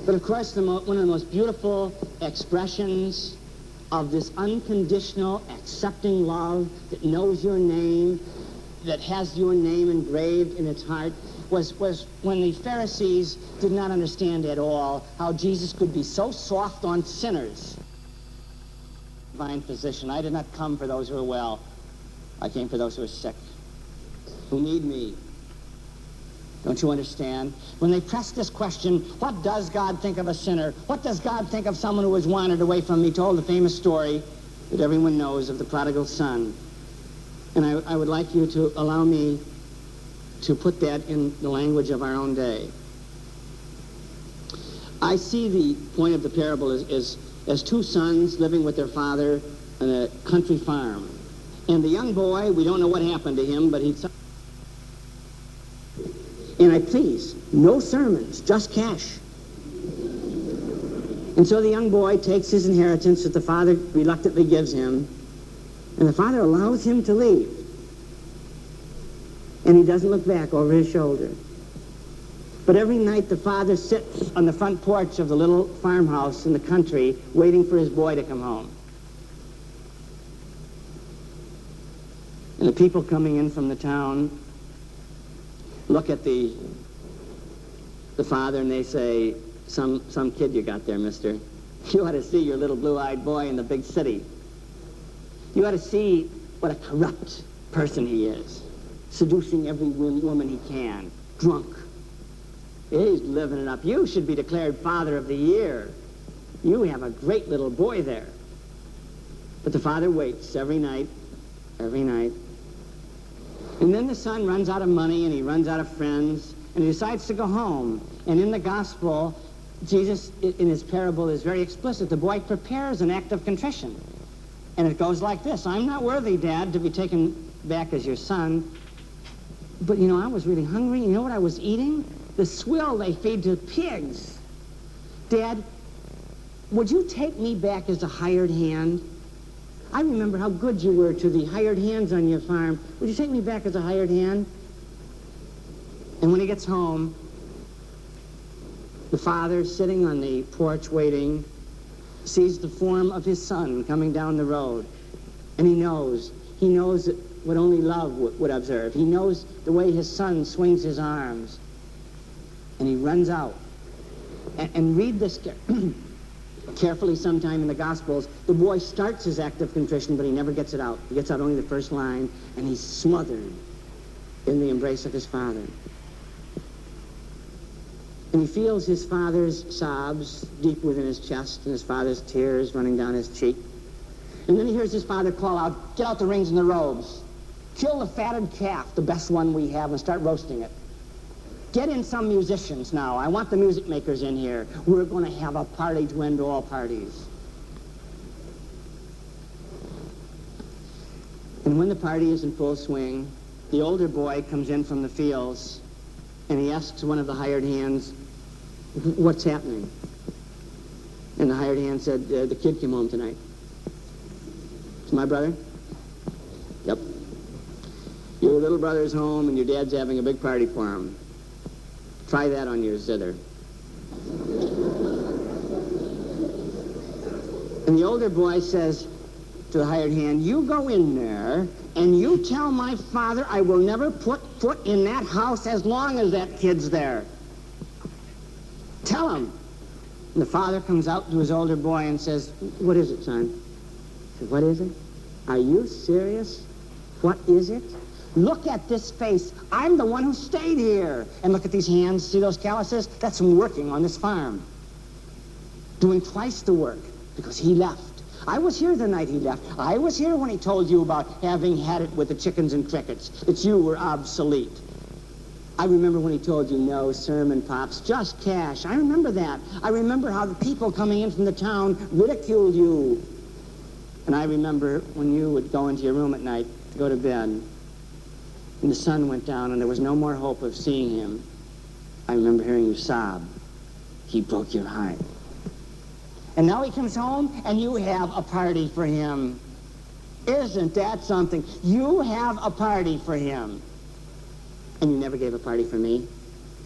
But of course, one of the most beautiful expressions of this unconditional, accepting love that knows your name, that has your name engraved in its heart, was when the Pharisees did not understand at all how Jesus could be so soft on sinners. Divine physician, I did not come for those who are well. I came for those who are sick, who need me. Don't you understand? When they pressed this question, what does God think of a sinner? What does God think of someone who has wandered away from me? Told the famous story that everyone knows of the prodigal son. And I would like you to allow me to put that in the language of our own day. I see the point of the parable as two sons living with their father on a country farm. And the young boy, we don't know what happened to him, but he's... And I please, no sermons, just cash. And so the young boy takes his inheritance that the father reluctantly gives him, and the father allows him to leave. And he doesn't look back over his shoulder. But every night the father sits on the front porch of the little farmhouse in the country waiting for his boy to come home. And the people coming in from the town look at the father and they say, some kid you got there, mister. You ought to see your little blue-eyed boy in the big city. You ought to see what a corrupt person he is, seducing every woman he can, drunk. He's living it up. You should be declared Father of the Year. You have a great little boy there. But the father waits every night. And then the son runs out of money and he runs out of friends and he decides to go home. And in the gospel, Jesus, in his parable, is very explicit. The boy prepares an act of contrition. And it goes like this: I'm not worthy, Dad, to be taken back as your son. But, you know, I was really hungry. You know what I was eating? The swill they feed to pigs. Dad, would you take me back as a hired hand? I remember how good you were to the hired hands on your farm. Would you take me back as a hired hand? And when he gets home, the father, sitting on the porch waiting, sees the form of his son coming down the road. And he knows what only love would observe. He knows the way his son swings his arms. And he runs out. And read this carefully sometime in the Gospels. The boy starts his act of contrition, but he never gets it out. He gets out only the first line, and he's smothered in the embrace of his father. And he feels his father's sobs deep within his chest and his father's tears running down his cheek. And then he hears his father call out, "Get out the rings and the robes. Kill the fatted calf, the best one we have, and start roasting it. Get in some musicians now. I want the music makers in here. We're going to have a party to end all parties." And when the party is in full swing, the older boy comes in from the fields, and he asks one of the hired hands, "What's happening?" And the hired hand said, "The kid came home tonight." "It's my brother?" "Yep. Your little brother's home, and your dad's having a big party for him. Try that on your zither." And the older boy says to the hired hand, "You go in there and you tell my father I will never put foot in that house as long as that kid's there. Tell him." And the father comes out to his older boy and says, "What is it, son?" He said, "What is it? Are you serious? What is it? Look at this face. I'm the one who stayed here. And look at these hands. See those calluses? That's from working on this farm. Doing twice the work because he left. I was here the night he left. I was here when he told you about having had it with the chickens and crickets, that you were obsolete. I remember when he told you, no sermon, Pops, just cash. I remember that. I remember how the people coming in from the town ridiculed you. And I remember when you would go into your room at night to go to bed, and the sun went down and there was no more hope of seeing him. I remember hearing you sob. He broke your heart. And now he comes home and you have a party for him. Isn't that something? You have a party for him. And you never gave a party for me.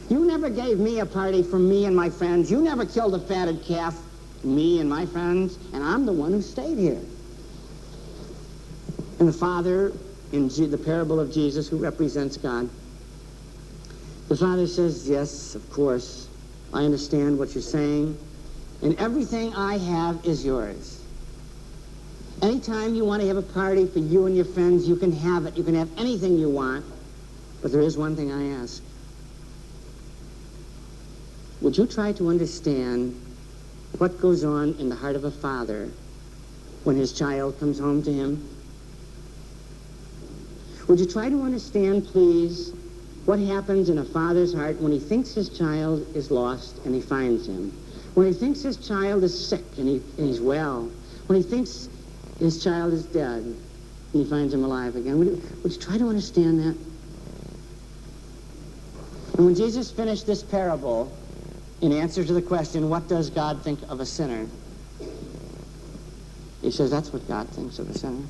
You never gave me a party for me and my friends. You never killed a fatted calf, me and my friends, and I'm the one who stayed here." And the father, in the parable of Jesus, who represents God, the father says, "Yes, of course, I understand what you're saying, and everything I have is yours. Anytime you want to have a party for you and your friends, you can have it. You can have anything you want, but there is one thing I ask. Would you try to understand what goes on in the heart of a father when his child comes home to him? Would you try to understand, please, what happens in a father's heart when he thinks his child is lost and he finds him? When he thinks his child is sick and he's well? When he thinks his child is dead and he finds him alive again? Would you try to understand that? And when Jesus finished this parable, in answer to the question, what does God think of a sinner? He says, that's what God thinks of a sinner.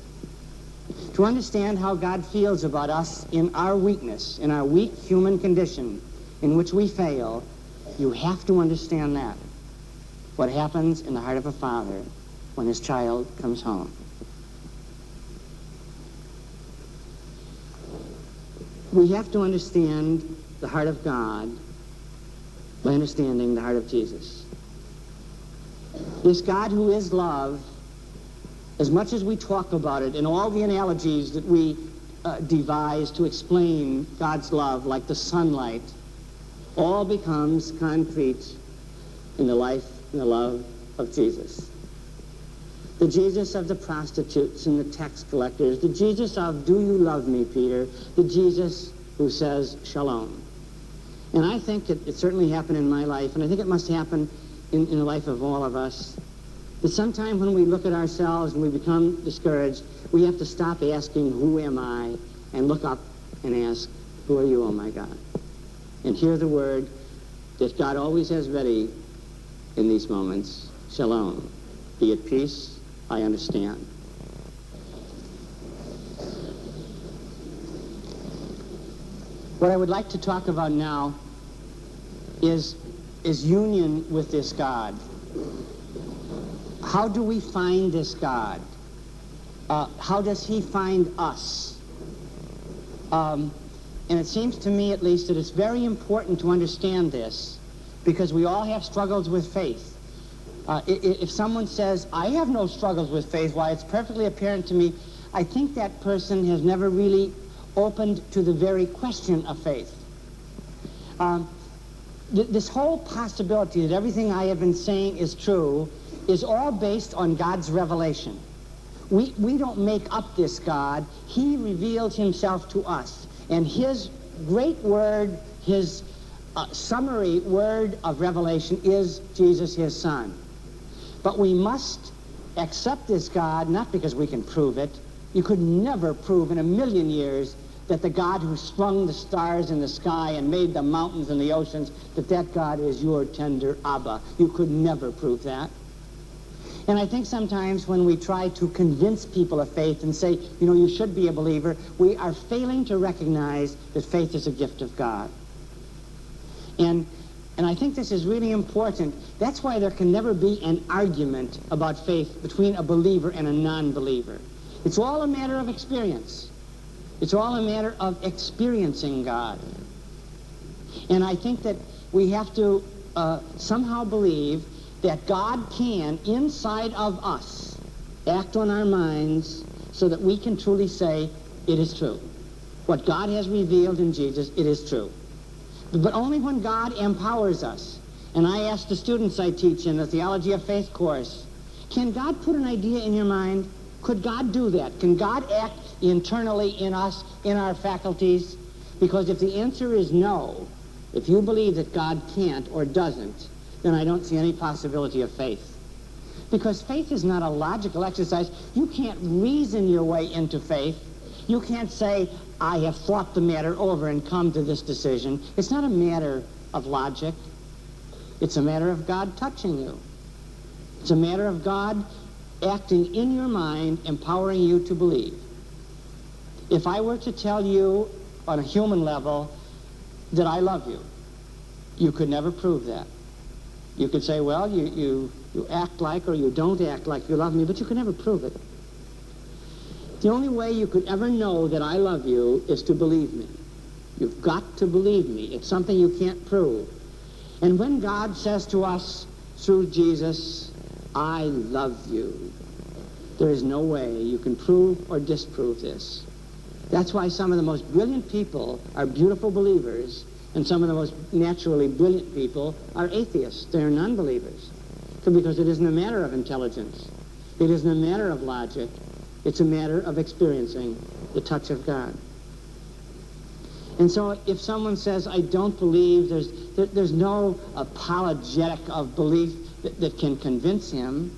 To understand how God feels about us in our weakness, in our weak human condition in which we fail, you have to understand that. What happens in the heart of a father when his child comes home. We have to understand the heart of God by understanding the heart of Jesus. This God who is love as much as we talk about it, and all the analogies that we devise to explain God's love, like the sunlight, all becomes concrete in the life and the love of Jesus. The Jesus of the prostitutes and the tax collectors, the Jesus of, do you love me, Peter? The Jesus who says, shalom. And I think that it certainly happened in my life, and I think it must happen in the life of all of us, that sometime when we look at ourselves and we become discouraged, we have to stop asking, who am I? And look up and ask, who are you, oh my God? And hear the word that God always has ready in these moments, shalom. Be at peace, I understand. What I would like to talk about now is union with this God. How do we find this God? How does he find us? And it seems to me, at least, that it's very important to understand this, because we all have struggles with faith. If someone says, I have no struggles with faith, why, it's perfectly apparent to me, I think that person has never really opened to the very question of faith. This whole possibility that everything I have been saying is true is all based on God's revelation. We don't make up this God. He reveals himself to us. And his great word, his summary word of revelation is Jesus, his Son. But we must accept this God, not because we can prove it. You could never prove in a million years that the God who strung the stars in the sky and made the mountains and the oceans, that God is your tender Abba. You could never prove that. And I think sometimes when we try to convince people of faith and say, you know, you should be a believer, we are failing to recognize that faith is a gift of God. And I think this is really important. That's why there can never be an argument about faith between a believer and a non-believer. It's all a matter of experience. It's all a matter of experiencing God. And I think that we have to somehow believe that God can, inside of us, act on our minds so that we can truly say, it is true. What God has revealed in Jesus, it is true. But only when God empowers us. And I ask the students I teach in the Theology of Faith course, can God put an idea in your mind? Could God do that? Can God act internally in us, in our faculties? Because if the answer is no, if you believe that God can't or doesn't, then I don't see any possibility of faith. Because faith is not a logical exercise. You can't reason your way into faith. You can't say, I have thought the matter over and come to this decision. It's not a matter of logic. It's a matter of God touching you. It's a matter of God acting in your mind, empowering you to believe. If I were to tell you on a human level that I love you, you could never prove that. You could say, well, you act like or you don't act like you love me, but you could never prove it. The only way you could ever know that I love you is to believe me. You've got to believe me. It's something you can't prove. And when God says to us through Jesus, I love you, there is no way you can prove or disprove this. That's why some of the most brilliant people are beautiful believers, and some of the most naturally brilliant people are atheists. They're non-believers. Because it isn't a matter of intelligence. It isn't a matter of logic. It's a matter of experiencing the touch of God. And so if someone says, I don't believe, there's no apologetic of belief that can convince him,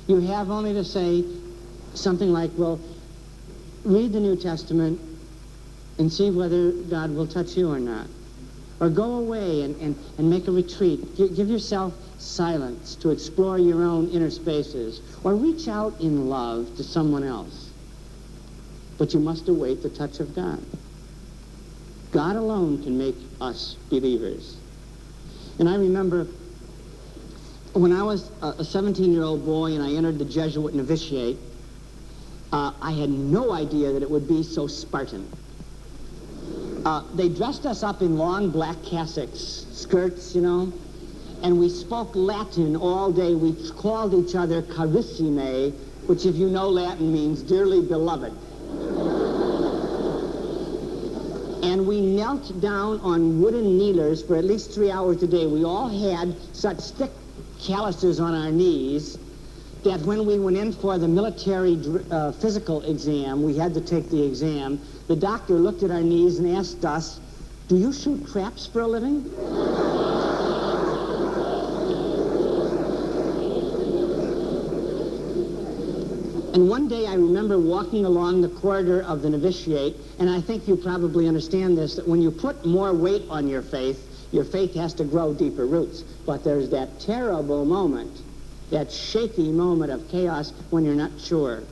you have only to say something like, well, read the New Testament and see whether God will touch you or not. Or go away and make a retreat. Give yourself silence to explore your own inner spaces. Or reach out in love to someone else. But you must await the touch of God. God alone can make us believers. And I remember when I was a 17-year-old boy and I entered the Jesuit novitiate, I had no idea that it would be so Spartan. They dressed us up in long black cassocks, skirts, you know, and we spoke Latin all day. We called each other carissime, which if you know Latin means dearly beloved. And we knelt down on wooden kneelers for at least 3 hours a day. We all had such thick calluses on our knees that when we went in for the military physical exam, we had to take the exam, the doctor looked at our knees and asked us, "Do you shoot craps for a living?" And one day I remember walking along the corridor of the novitiate, and I think you probably understand this, that when you put more weight on your faith has to grow deeper roots. But there's that terrible moment, that shaky moment of chaos when you're not sure.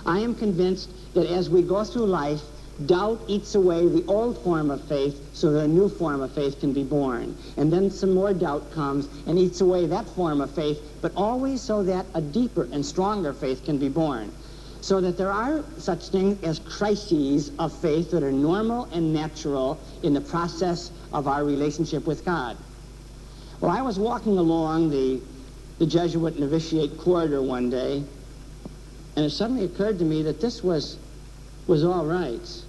I am convinced that as we go through life, doubt eats away the old form of faith so that a new form of faith can be born. And then some more doubt comes and eats away that form of faith, but always so that a deeper and stronger faith can be born. So that there are such things as crises of faith that are normal and natural in the process of our relationship with God. Well, I was walking along the Jesuit novitiate corridor one day, and it suddenly occurred to me that this was all right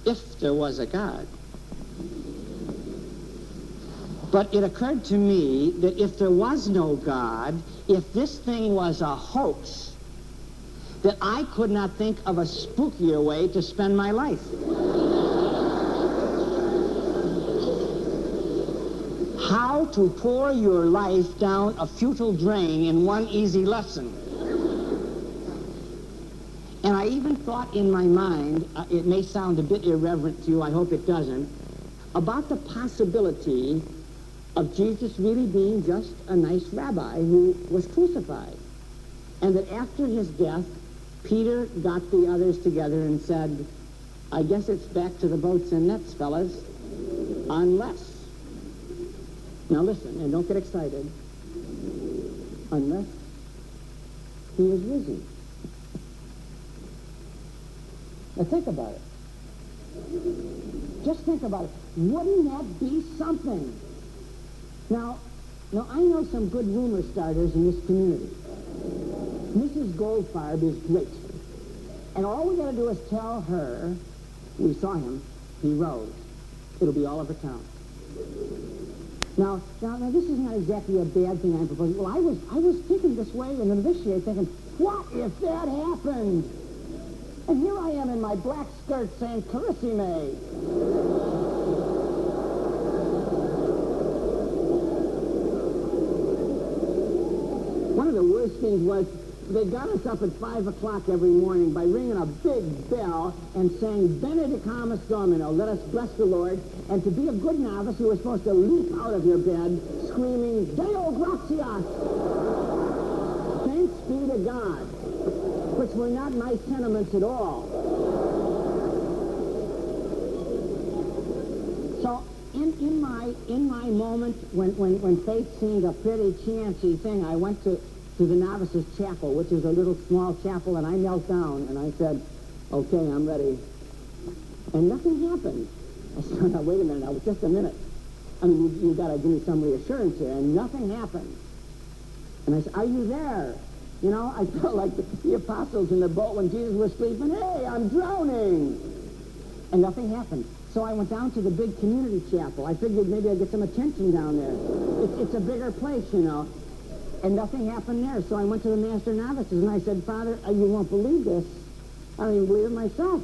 if there was a God. But it occurred to me that if there was no God, if this thing was a hoax, that I could not think of a spookier way to spend my life. How to pour your life down a futile drain in one easy lesson. And I even thought in my mind, it may sound a bit irreverent to you, I hope it doesn't, about the possibility of Jesus really being just a nice rabbi who was crucified. And that after his death, Peter got the others together and said, "I guess it's back to the boats and nets, fellas, unless," now listen, and don't get excited, "unless he is risen." Now think about it. Just think about it. Wouldn't that be something? Now I know some good rumor starters in this community. Mrs. Goldfarb is great. And all we got to do is tell her, "We saw him, he rose." It'll be all over town. Now, this is not exactly a bad thing I'm proposing. Well, I was thinking this way in the novitiate, thinking, what if that happened? And here I am in my black skirt saying, "Carissime." One of the worst things was they got us up at 5 o'clock every morning by ringing a big bell and saying, "Benedicamus Domino," let us bless the Lord. And to be a good novice, you were supposed to leap out of your bed screaming, "Deo gratias!" Thanks be to God, which were not nice sentiments at all. So in my moment when faith seemed a pretty chancy thing, I went to the novices' chapel, which is a little small chapel, and I knelt down and I said, "Okay, I'm ready." And nothing happened. I said, "Now, wait a minute, now, just a minute. I mean, you got to give me some reassurance here." And nothing happened. And I said, "Are you there?" You know, I felt like the apostles in the boat when Jesus was sleeping. "Hey, I'm drowning." And nothing happened. So I went down to the big community chapel. I figured maybe I'd get some attention down there. It's a bigger place, you know. And nothing happened there. So I went to the master novices and I said, "Father, you won't believe this. I don't even believe it myself.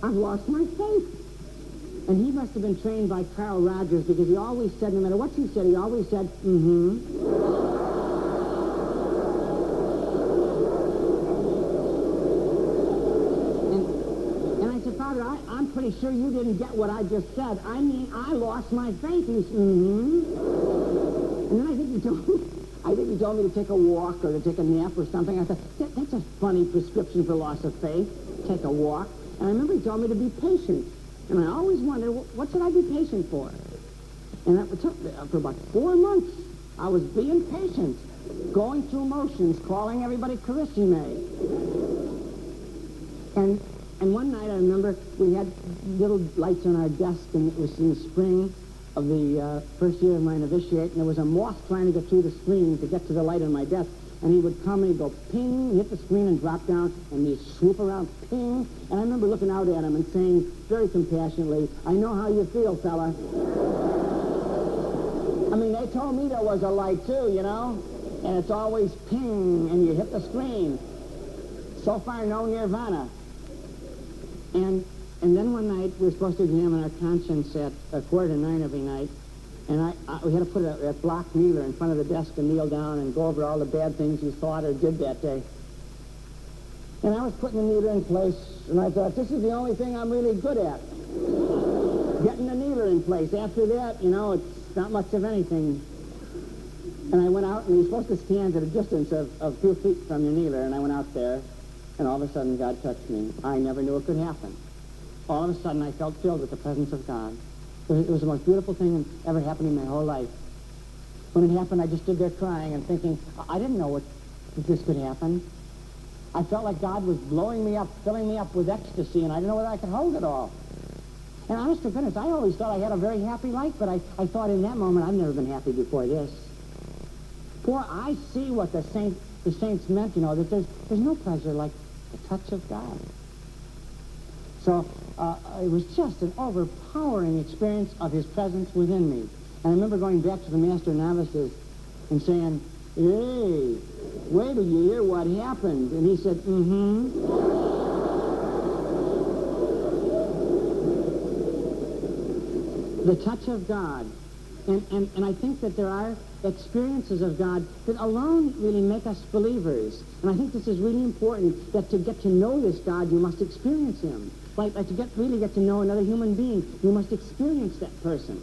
I've lost my faith." And he must have been trained by Carl Rogers, because he always said, no matter what you said, he always said, "Mm-hmm." And I said, "Father, I'm pretty sure you didn't get what I just said. I mean, I lost my faith." He said, "Mm-hmm." And then I think he told me to take a walk or to take a nap or something. I thought, that's a funny prescription for loss of faith, take a walk. And I remember he told me to be patient. And I always wondered, what should I be patient for? And that took for about 4 months. I was being patient, going through motions, calling everybody Carissime. And one night I remember we had little lights on our desk, and it was in the spring of the first year of my novitiate, and there was a moth trying to get through the screen to get to the light on my desk. and he would come and he'd go ping, hit the screen and drop down, and he'd swoop around, ping. And I remember looking out at him and saying very compassionately, I know how you feel, fella. I mean, they told me there was a light too, you know, and it's always ping, and you hit the screen. So far, no nirvana. And then one night, we were supposed to examine our conscience at 8:45 every night, and we had to put a block kneeler in front of the desk and kneel down and go over all the bad things you thought or did that day. And I was putting the kneeler in place, and I thought, this is the only thing I'm really good at. Getting the kneeler in place. After that, you know, it's not much of anything. And I went out, and you're supposed to stand at a distance of a few feet from your kneeler, and I went out there, and all of a sudden God touched me. I never knew it could happen. All of a sudden I felt filled with the presence of God. It was the most beautiful thing that ever happened in my whole life. When it happened, I just stood there crying and thinking, I didn't know that this could happen. I felt like God was blowing me up, filling me up with ecstasy, and I didn't know whether I could hold it all. And honest to goodness, I always thought I had a very happy life, but I thought in that moment, I've never been happy before this. Boy, I see what the saints meant, you know, that there's no pleasure like the touch of God. So it was just an overpowering experience of his presence within me. And I remember going back to the master novices and saying, hey, wait till you hear what happened. And he said, The touch of God. And I think that there are experiences of God that alone really make us believers. And I think this is really important, that to get to know this God, you must experience him. Like to really get to know another human being, you must experience that person.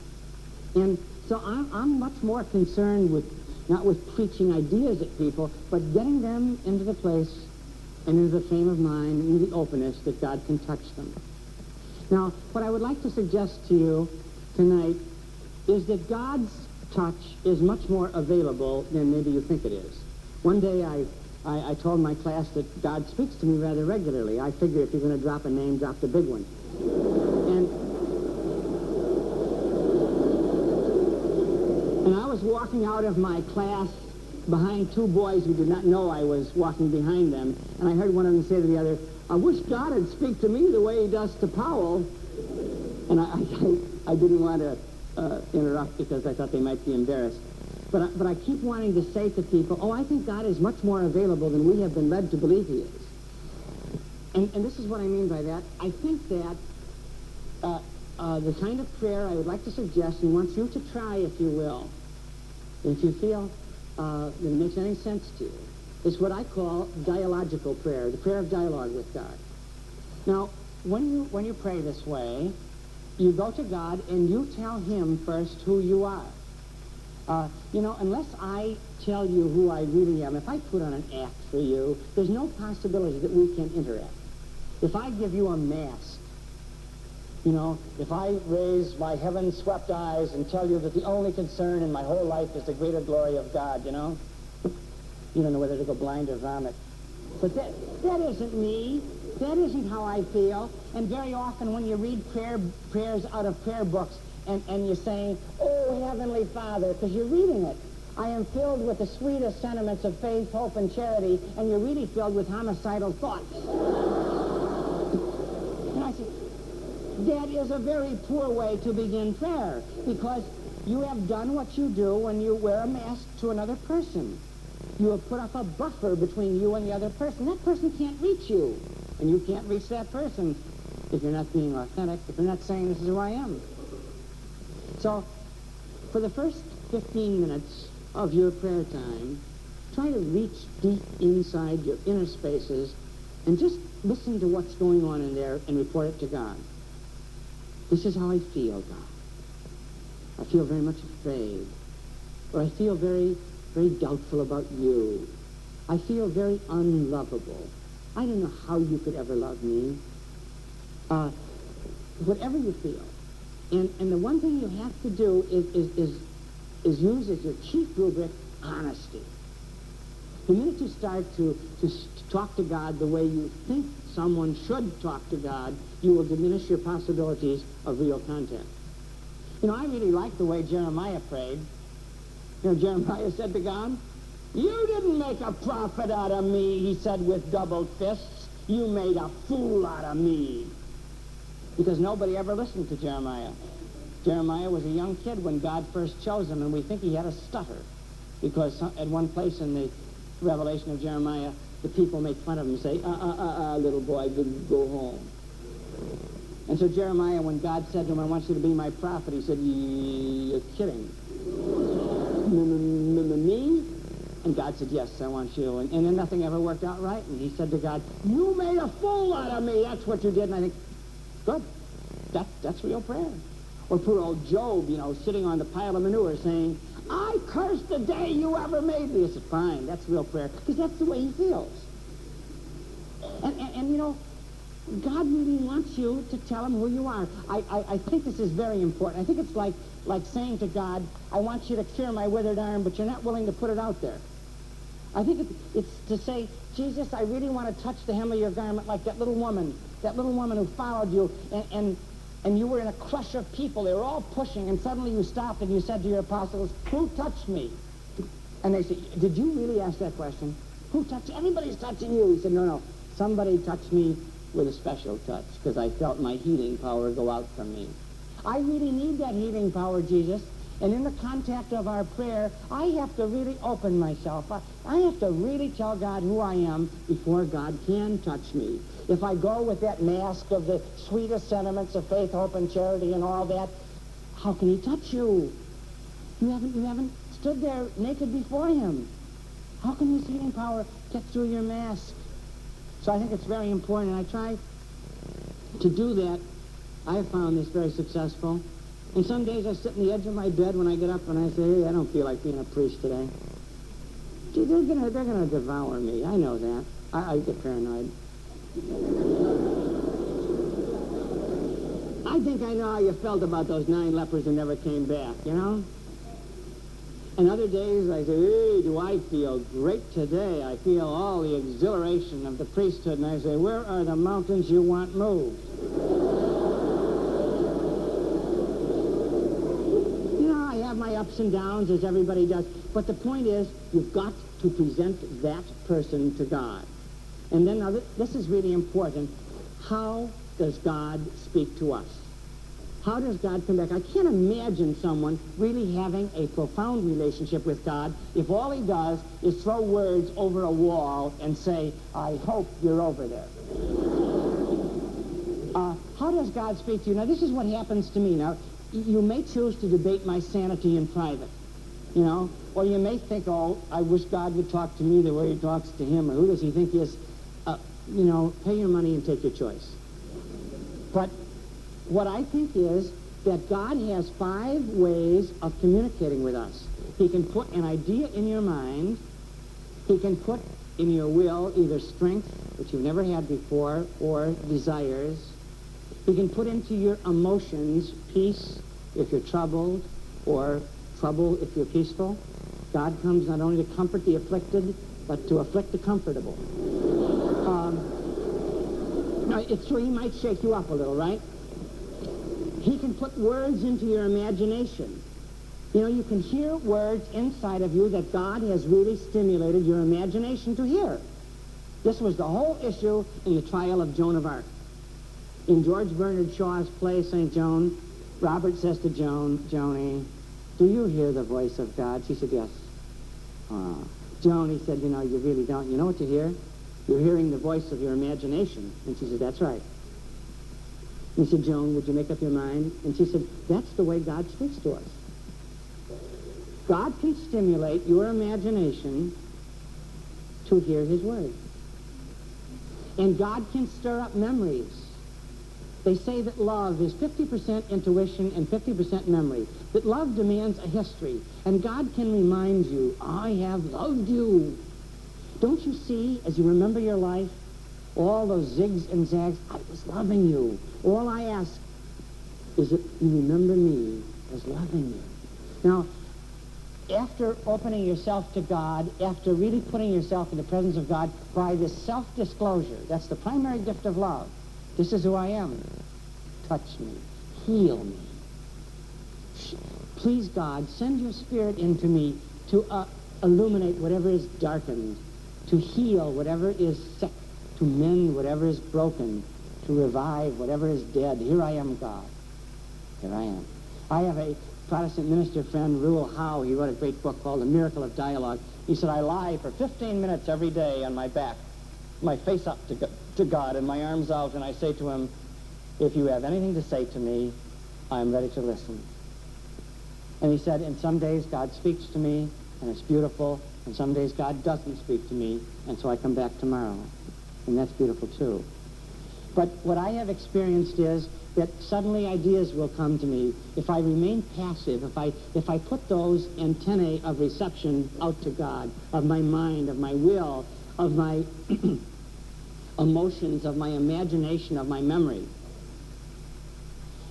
And so I'm much more concerned with, not with preaching ideas at people, but getting them into the place and into the frame of mind, into the openness that God can touch them. Now, what I would like to suggest to you tonight is that God's touch is much more available than maybe you think it is. One day I told my class that God speaks to me rather regularly. I figure if you're going to drop a name, drop the big one. And I was walking out of my class behind two boys who did not know I was walking behind them, and I heard one of them say to the other, I wish God would speak to me the way he does to Powell. And I didn't want to interrupt because I thought they might be embarrassed. But I keep wanting to say to people, oh, I think God is much more available than we have been led to believe he is. And this is what I mean by that. I think that the kind of prayer I would like to suggest and want you to try, if you will, if you feel that it makes any sense to you, is what I call dialogical prayer, the prayer of dialogue with God. Now, when you pray this way, you go to God and you tell him first who you are. Unless I tell you who I really am, if I put on an act for you, there's no possibility that we can interact. If I give you a mask, if I raise my heaven-swept eyes and tell you that the only concern in my whole life is the greater glory of God, you don't know whether to go blind or vomit. But that isn't me. That isn't how I feel. And very often when you read prayers out of prayer books and you're saying, oh, Heavenly Father, because you're reading it, I am filled with the sweetest sentiments of faith, hope, and charity, and you're really filled with homicidal thoughts. And I say, that is a very poor way to begin prayer, because you have done what you do when you wear a mask to another person. You have put up a buffer between you and the other person. That person can't reach you, and you can't reach that person if you're not being authentic, if you're not saying, this is who I am. So, for the first 15 minutes of your prayer time, try to reach deep inside your inner spaces and just listen to what's going on in there and report it to God. This is how I feel, God. I feel very much afraid. Or I feel very, very doubtful about you. I feel very unlovable. I don't know how you could ever love me. Whatever you feel. And the one thing you have to do is use as your chief rubric honesty. The minute you start to talk to God the way you think someone should talk to God, you will diminish your possibilities of real contact. I really like the way Jeremiah prayed. Jeremiah said to God, You didn't make a prophet out of me, he said with doubled fists. You made a fool out of me. Because nobody ever listened to Jeremiah. Jeremiah was a young kid when God first chose him, and we think he had a stutter. Because at one place in the Revelation of Jeremiah, the people make fun of him and say, little boy, go home. And so Jeremiah, when God said to him, I want you to be my prophet, he said, you're kidding. Me? And God said, yes, I want you. And then nothing ever worked out right. And he said to God, you made a fool out of me. That's what you did. And I think, good. That's real prayer. Or poor old Job, sitting on the pile of manure saying, I curse the day you ever made me. I said, fine, that's real prayer. Because that's the way he feels. And God really wants you to tell him who you are. I think this is very important. I think it's like saying to God, I want you to cure my withered arm, but you're not willing to put it out there. I think it's to say, Jesus, I really want to touch the hem of your garment like that little woman who followed you, and you were in a crush of people. They were all pushing, and suddenly you stopped and you said to your apostles, who touched me? And they said, did you really ask that question? Who touched you? Everybody's touching you. He said, no, somebody touched me with a special touch, because I felt my healing power go out from me. I really need that healing power, Jesus. And in the contact of our prayer, I have to really open myself. I have to really tell God who I am before God can touch me. If I go with that mask of the sweetest sentiments of faith, hope, and charity and all that, how can he touch you? You haven't stood there naked before him. How can his healing power get through your mask? So I think it's very important, and I try to do that. I have found this very successful. And some days I sit on the edge of my bed when I get up and I say, hey, I don't feel like being a priest today. Gee, they're gonna devour me. I know that. I get paranoid. I think I know how you felt about those 9 lepers who never came back, And other days I say, hey, do I feel great today? I feel all the exhilaration of the priesthood. And I say, where are the mountains you want moved? I have my ups and downs, as everybody does. But the point is, you've got to present that person to God. And then, now, this is really important. How does God speak to us? How does God come back? I can't imagine someone really having a profound relationship with God if all he does is throw words over a wall and say, I hope you're over there. How does God speak to you? Now, this is what happens to me. Now, you may choose to debate my sanity in private, or you may think, oh, I wish God would talk to me the way he talks to him, or who does he think he is? Pay your money and take your choice. But what I think is that God has 5 ways of communicating with us. He can put an idea in your mind. He can put in your will either strength, which you've never had before, or desires. He can put into your emotions peace if you're troubled, or trouble if you're peaceful. God comes not only to comfort the afflicted, but to afflict the comfortable. It's true, he might shake you up a little, right? He can put words into your imagination. You can hear words inside of you that God has really stimulated your imagination to hear. This was the whole issue in the trial of Joan of Arc. In George Bernard Shaw's play, St. Joan, Robert says to Joan, Joni, do you hear the voice of God? She said, yes. Joan, he said, you really don't. You know what you hear? You're hearing the voice of your imagination. And she said, that's right. He said, Joan, would you make up your mind? And she said, that's the way God speaks to us. God can stimulate your imagination to hear his word. And God can stir up memories. They say that love is 50% intuition and 50% memory. That love demands a history. And God can remind you, I have loved you. Don't you see, as you remember your life, all those zigs and zags, I was loving you. All I ask is that you remember me as loving you. Now, after opening yourself to God, after really putting yourself in the presence of God by this self-disclosure, that's the primary gift of love. This is who I am. Touch me. Heal me. Please, God, send your spirit into me to illuminate whatever is darkened, to heal whatever is sick, to mend whatever is broken, to revive whatever is dead. Here I am, God. Here I am. I have a Protestant minister friend, Reuel Howe. He wrote a great book called The Miracle of Dialogue. He said, I lie for 15 minutes every day on my back, my face up to God and my arms out, and I say to him, if you have anything to say to me, I'm ready to listen. And he said, and some days God speaks to me, and it's beautiful, and some days God doesn't speak to me, and so I come back tomorrow. And that's beautiful too. But what I have experienced is that suddenly ideas will come to me. If I remain passive, if I put those antennae of reception out to God, of my mind, of my will, of my emotions, of my imagination, of my memory.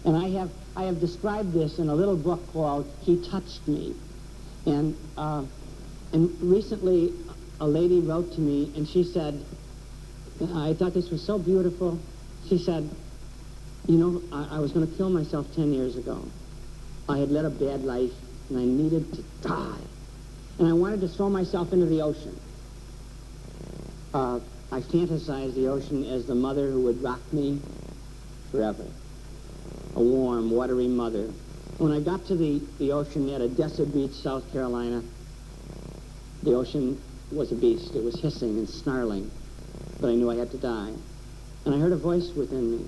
And I have described this in a little book called He Touched Me. And recently a lady wrote to me and she said, I thought this was so beautiful. She said, you know, I was going to kill myself 10 years ago. I had led a bad life and I needed to die. And I wanted to throw myself into the ocean. I fantasized the ocean as the mother who would rock me forever. A warm, watery mother. When I got to the ocean at Odessa Beach, South Carolina, the ocean was a beast. It was hissing and snarling, but I knew I had to die. And I heard a voice within me,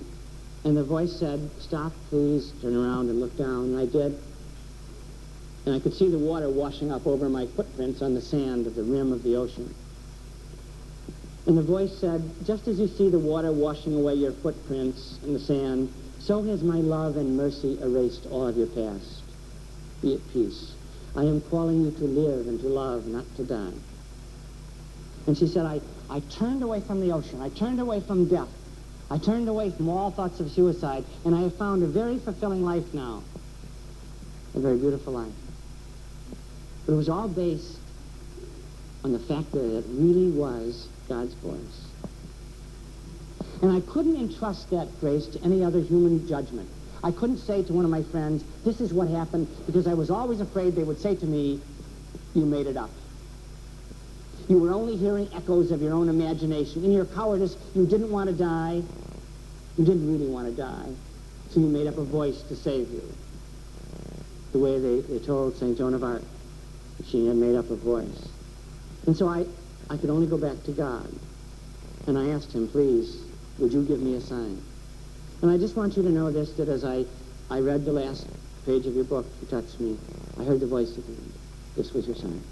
and the voice said, stop, please, turn around and look down, and I did. And I could see the water washing up over my footprints on the sand of the rim of the ocean. And the voice said, just as you see the water washing away your footprints in the sand, so has my love and mercy erased all of your past. Be at peace. I am calling you to live and to love, not to die. And she said, I turned away from the ocean. I turned away from death. I turned away from all thoughts of suicide, and I have found a very fulfilling life now. A very beautiful life. But it was all based on the fact that it really was God's voice. And I couldn't entrust that grace to any other human judgment. I couldn't say to one of my friends, this is what happened, because I was always afraid they would say to me, you made it up. You were only hearing echoes of your own imagination. In your cowardice, you didn't want to die. You didn't really want to die. So you made up a voice to save you. The way they told St. Joan of Arc. She had made up a voice. And so I could only go back to God. And I asked him, please, would you give me a sign? And I just want you to know this, that as I read the last page of your book, You Touched Me, I heard the voice again. This was your sign.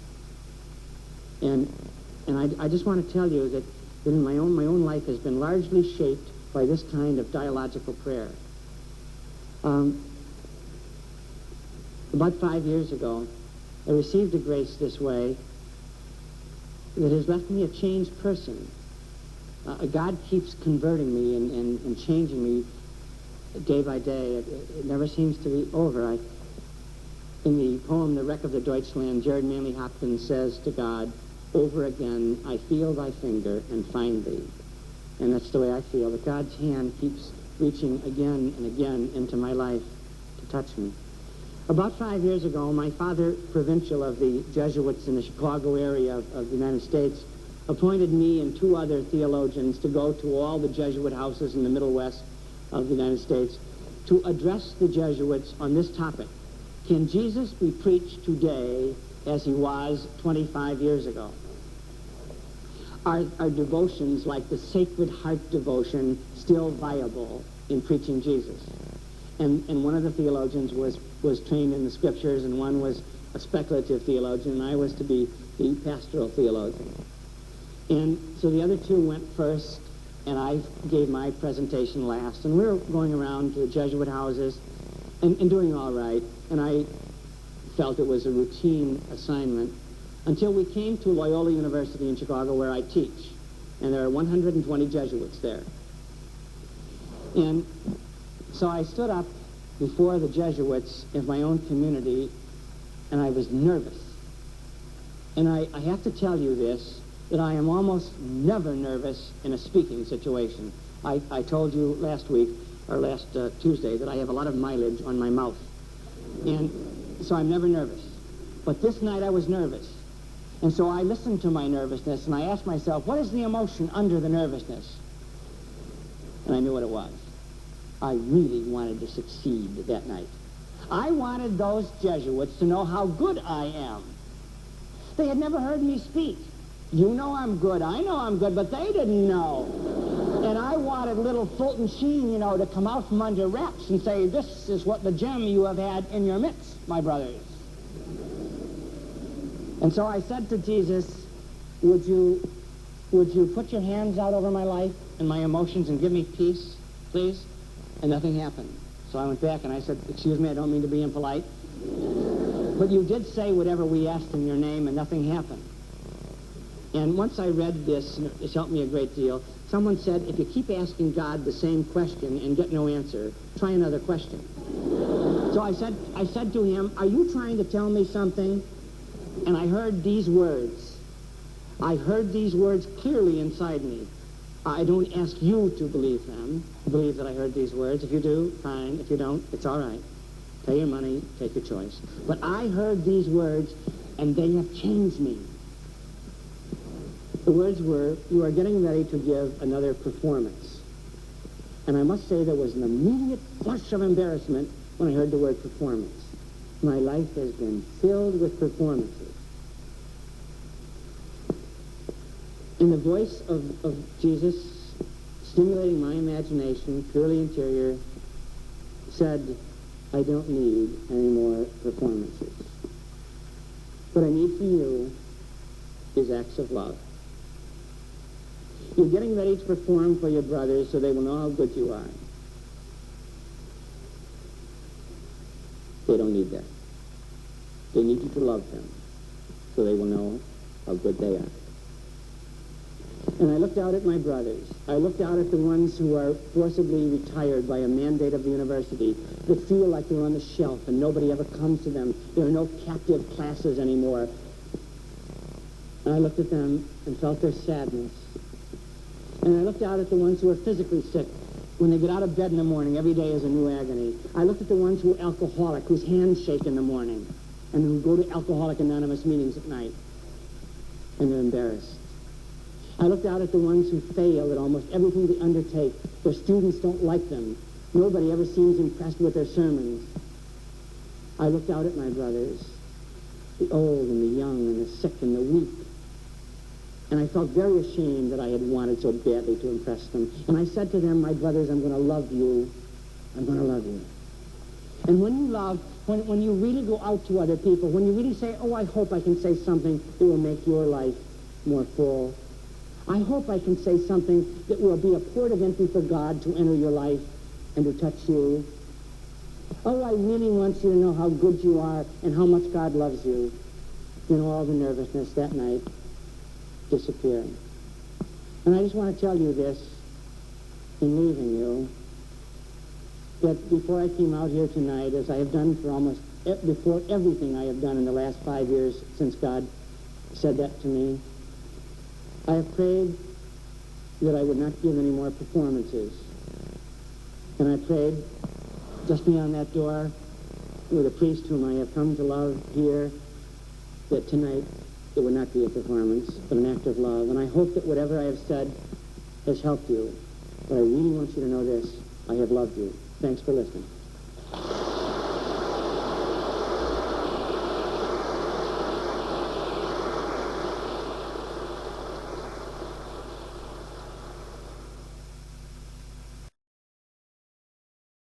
And I just want to tell you that in my own life has been largely shaped by this kind of dialogical prayer. About 5 years ago, I received a grace this way that has left me a changed person. God keeps converting me and changing me day by day. It never seems to be over. In the poem, The Wreck of the Deutschland, Jared Manley Hopkins says to God, over again, I feel thy finger and find thee. And that's the way I feel, that God's hand keeps reaching again and again into my life to touch me. About 5 years ago, my father, provincial of the Jesuits in the Chicago area of the United States, appointed me and 2 other theologians to go to all the Jesuit houses in the Middle West of the United States to address the Jesuits on this topic. Can Jesus be preached today as he was 25 years ago? Are devotions like the Sacred Heart devotion still viable in preaching Jesus? And one of the theologians was trained in the scriptures, and one was a speculative theologian, and I was to be the pastoral theologian. And so the other 2 went first, and I gave my presentation last. And we were going around to Jesuit houses and doing all right, and I felt it was a routine assignment until we came to Loyola University in Chicago, where I teach. And there are 120 Jesuits there. And so I stood up before the Jesuits in my own community, and I was nervous. And I have to tell you this, that I am almost never nervous in a speaking situation. I told you last week, or last Tuesday, that I have a lot of mileage on my mouth. And so I'm never nervous. But this night I was nervous. And so I listened to my nervousness, and I asked myself, what is the emotion under the nervousness? And I knew what it was. I really wanted to succeed that night. I wanted those Jesuits to know how good I am. They had never heard me speak. You know I'm good, I know I'm good, but they didn't know. And I wanted little Fulton Sheen, you know, to come out from under wraps and say, this is what the gem you have had in your midst, my brothers. And so I said to Jesus, would you put your hands out over my life and my emotions and give me peace, please? And nothing happened. So I went back and I said, excuse me, I don't mean to be impolite, but you did say whatever we asked in your name and nothing happened. And once I read this, and it's helped me a great deal, someone said, if you keep asking God the same question and get no answer, try another question. So I said to him, are you trying to tell me something? And I heard these words. I heard these words clearly inside me. I don't ask you to believe them. Believe that I heard these words. If you do, fine. If you don't, it's all right. Pay your money, take your choice. But I heard these words, and they have changed me. The words were, you are getting ready to give another performance. And I must say there was an immediate flush of embarrassment when I heard the word performance. My life has been filled with performances. And the voice of Jesus, stimulating my imagination, purely interior, said, I don't need any more performances. What I need from you is acts of love. You're getting ready to perform for your brothers so they will know how good you are. They don't need that. They need you to love them so they will know how good they are. And I looked out at my brothers. I looked out at the ones who are forcibly retired by a mandate of the university, that feel like they're on the shelf and nobody ever comes to them. There are no captive classes anymore. And I looked at them and felt their sadness. And I looked out at the ones who are physically sick. When they get out of bed in the morning, every day is a new agony. I looked at the ones who are alcoholic, whose hands shake in the morning, and who go to Alcoholic Anonymous meetings at night, and they're embarrassed. I looked out at the ones who fail at almost everything they undertake. Their students don't like them. Nobody ever seems impressed with their sermons. I looked out at my brothers, the old and the young and the sick and the weak. And I felt very ashamed that I had wanted so badly to impress them. And I said to them, my brothers, I'm going to love you. I'm going to love you. And when you love, when you really go out to other people, when you really say, oh, I hope I can say something that will make your life more full. I hope I can say something that will be a port of entry for God to enter your life and to touch you. Oh, I really want you to know how good you are and how much God loves you. You know, all the nervousness that night disappeared. And I just want to tell you this in leaving you, that before I came out here tonight, as I have done for before everything I have done in the last 5 years since God said that to me, I have prayed that I would not give any more performances. And I prayed just beyond that door with a priest whom I have come to love here, that tonight it would not be a performance, but an act of love. And I hope that whatever I have said has helped you. But I really want you to know this. I have loved you. Thanks for listening.